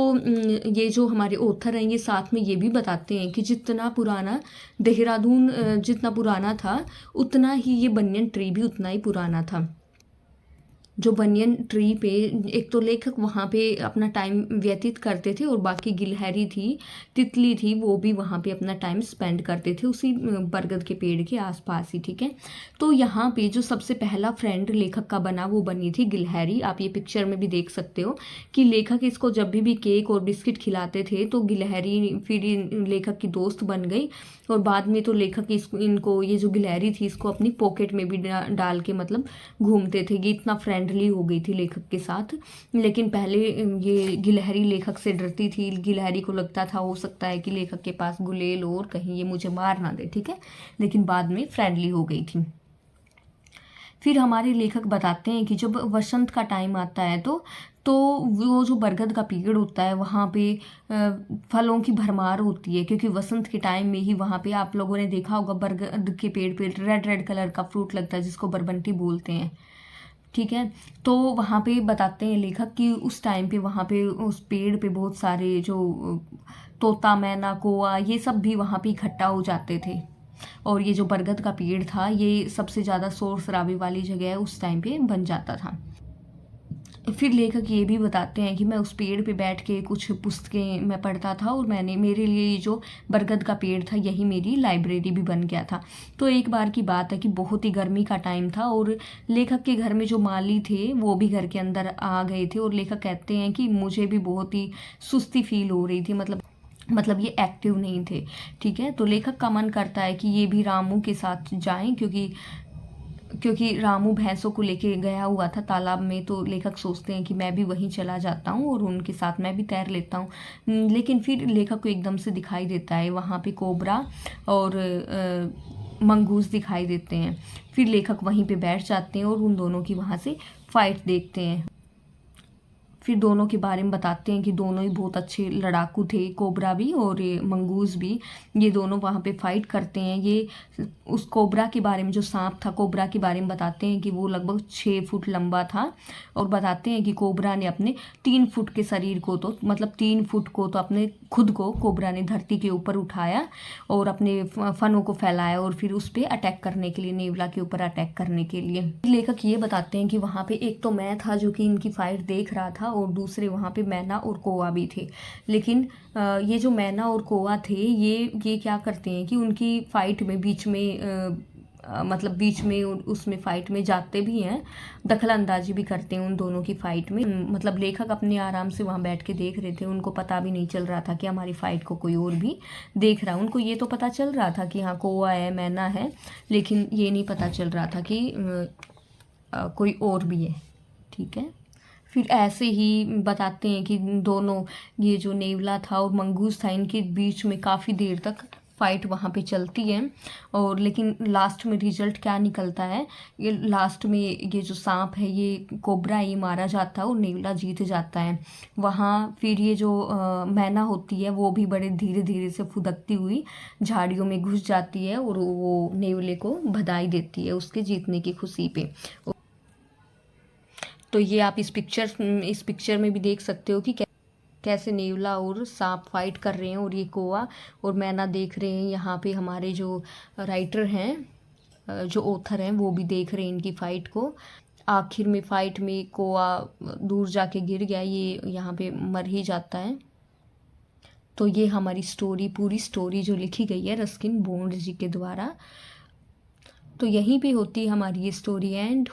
ये जो हमारे ऑथर हैं ये साथ में ये भी बताते हैं कि जितना पुराना देहरादून जितना पुराना था उतना ही ये बनियन ट्री भी उतना ही पुराना था। जो बनियन ट्री पे एक तो लेखक वहाँ पे अपना टाइम व्यतीत करते थे और बाकी गिलहरी थी, तितली थी, वो भी वहाँ पे अपना टाइम स्पेंड करते थे उसी बरगद के पेड़ के आसपास ही। ठीक है, तो यहाँ पे जो सबसे पहला फ्रेंड लेखक का बना वो बनी थी गिलहरी। आप ये पिक्चर में भी देख सकते हो कि लेखक इसको जब भी केक और बिस्किट खिलाते थे तो गिलहरी फिर लेखक की दोस्त बन गई, और बाद में तो लेखक इनको ये जो गिलहरी थी इसको अपनी पॉकेट में भी डाल के मतलब घूमते थे। ये इतना फ्रेंडली हो गई थी लेखक के साथ। लेकिन पहले ये गिलहरी लेखक से डरती थी, गिलहरी को लगता था हो सकता है कि लेखक के पास गुलेल हो और कहीं ये मुझे मार ना दे। ठीक है, लेकिन बाद में फ्रेंडली हो गई थी। फिर हमारे लेखक बताते हैं कि जब वसंत का टाइम आता है तो वो जो बरगद का पेड़ होता है वहाँ पे फलों की भरमार होती है, क्योंकि वसंत के टाइम में ही वहाँ पे आप लोगों ने देखा होगा बरगद के पेड़ पे रेड रेड कलर का फ्रूट लगता है जिसको बरबंटी बोलते हैं। ठीक है, तो वहाँ पे बताते हैं लेखक कि उस टाइम पे वहाँ पे उस पेड़ पे बहुत सारे जो तोता मैना कौआ ये सब भी वहाँ पे इकट्ठा हो जाते थे, और ये जो बरगद का पेड़ था ये सबसे ज़्यादा शोर शराबे वाली जगह उस टाइम पे बन जाता था। फिर लेखक ये भी बताते हैं कि मैं उस पेड़ पे बैठ के कुछ पुस्तकें मैं पढ़ता था और मेरे लिए ये जो बरगद का पेड़ था यही मेरी लाइब्रेरी भी बन गया था। तो एक बार की बात है कि बहुत ही गर्मी का टाइम था और लेखक के घर में जो माली थे वो भी घर के अंदर आ गए थे, और लेखक कहते हैं कि मुझे भी बहुत ही सुस्ती फील हो रही थी, मतलब ये एक्टिव नहीं थे। ठीक है, तो लेखक का मन करता है कि ये भी रामू के साथ जाएं, क्योंकि रामू भैंसों को लेके गया हुआ था तालाब में। तो लेखक सोचते हैं कि मैं भी वहीं चला जाता हूँ और उनके साथ मैं भी तैर लेता हूँ। लेकिन फिर लेखक को एकदम से दिखाई देता है वहाँ पे कोबरा और मंगूस दिखाई देते हैं। फिर लेखक वहीं पे बैठ जाते हैं और उन दोनों की वहाँ से फाइट देखते हैं। फिर दोनों के बारे में बताते हैं कि दोनों ही बहुत अच्छे लड़ाकू थे, कोबरा भी और ये मंगूस भी। ये दोनों वहाँ पे फाइट करते हैं। ये उस कोबरा के बारे में, जो सांप था कोबरा के बारे में बताते हैं कि वो लगभग 6 फुट लंबा था, और बताते हैं कि कोबरा ने अपने 3 फुट के शरीर को तो मतलब 3 फुट को तो अपने खुद को कोबरा ने धरती के ऊपर उठाया और अपने फनों को फैलाया और फिर उस पर अटैक करने के लिए, नेवला के ऊपर अटैक करने के लिए। लेखक ये बताते हैं कि वहाँ पे एक तो मैं था जो कि इनकी फाइट देख रहा था, और दूसरे वहाँ पे मैना और कौआ भी थे। लेकिन ये जो मैना और कौआ थे ये क्या करते हैं कि उनकी फाइट में बीच में मतलब बीच में उसमें फाइट में जाते भी हैं, दखल अंदाजी भी करते हैं उन दोनों की फाइट में। मतलब लेखक अपने आराम से वहाँ बैठ के देख रहे थे, उनको पता भी नहीं चल रहा था कि हमारी फाइट को कोई और भी देख रहा है। उनको ये तो पता चल रहा था कि हाँ कौआ है मैना है, लेकिन ये नहीं पता चल रहा था कि कोई और भी है। ठीक है, फिर ऐसे ही बताते हैं कि दोनों, ये जो नेवला था और मंगूस था, इनके बीच में काफ़ी देर तक फाइट वहाँ पे चलती है। और लेकिन लास्ट में रिजल्ट क्या निकलता है, ये लास्ट में ये जो सांप है ये कोबरा ये मारा जाता है और नेवला जीत जाता है। वहाँ फिर ये जो मैना होती है वो भी बड़े धीरे धीरे से फुदकती हुई झाड़ियों में घुस जाती है और वो नेवले को बधाई देती है उसके जीतने की खुशी पे। तो ये आप इस पिक्चर में भी देख सकते हो कि कैसे नेवला और सांप फाइट कर रहे हैं और ये कौआ और मैना देख रहे हैं। यहाँ पे हमारे जो राइटर हैं, जो ऑथर हैं, वो भी देख रहे हैं इनकी फ़ाइट को। आखिर में फ़ाइट में कौआ दूर जाके गिर गया, ये यहाँ पे मर ही जाता है। तो ये हमारी स्टोरी, पूरी स्टोरी जो लिखी गई है रस्किन बॉन्ड जी के द्वारा, तो यहीं पे होती है हमारी ये स्टोरी एंड।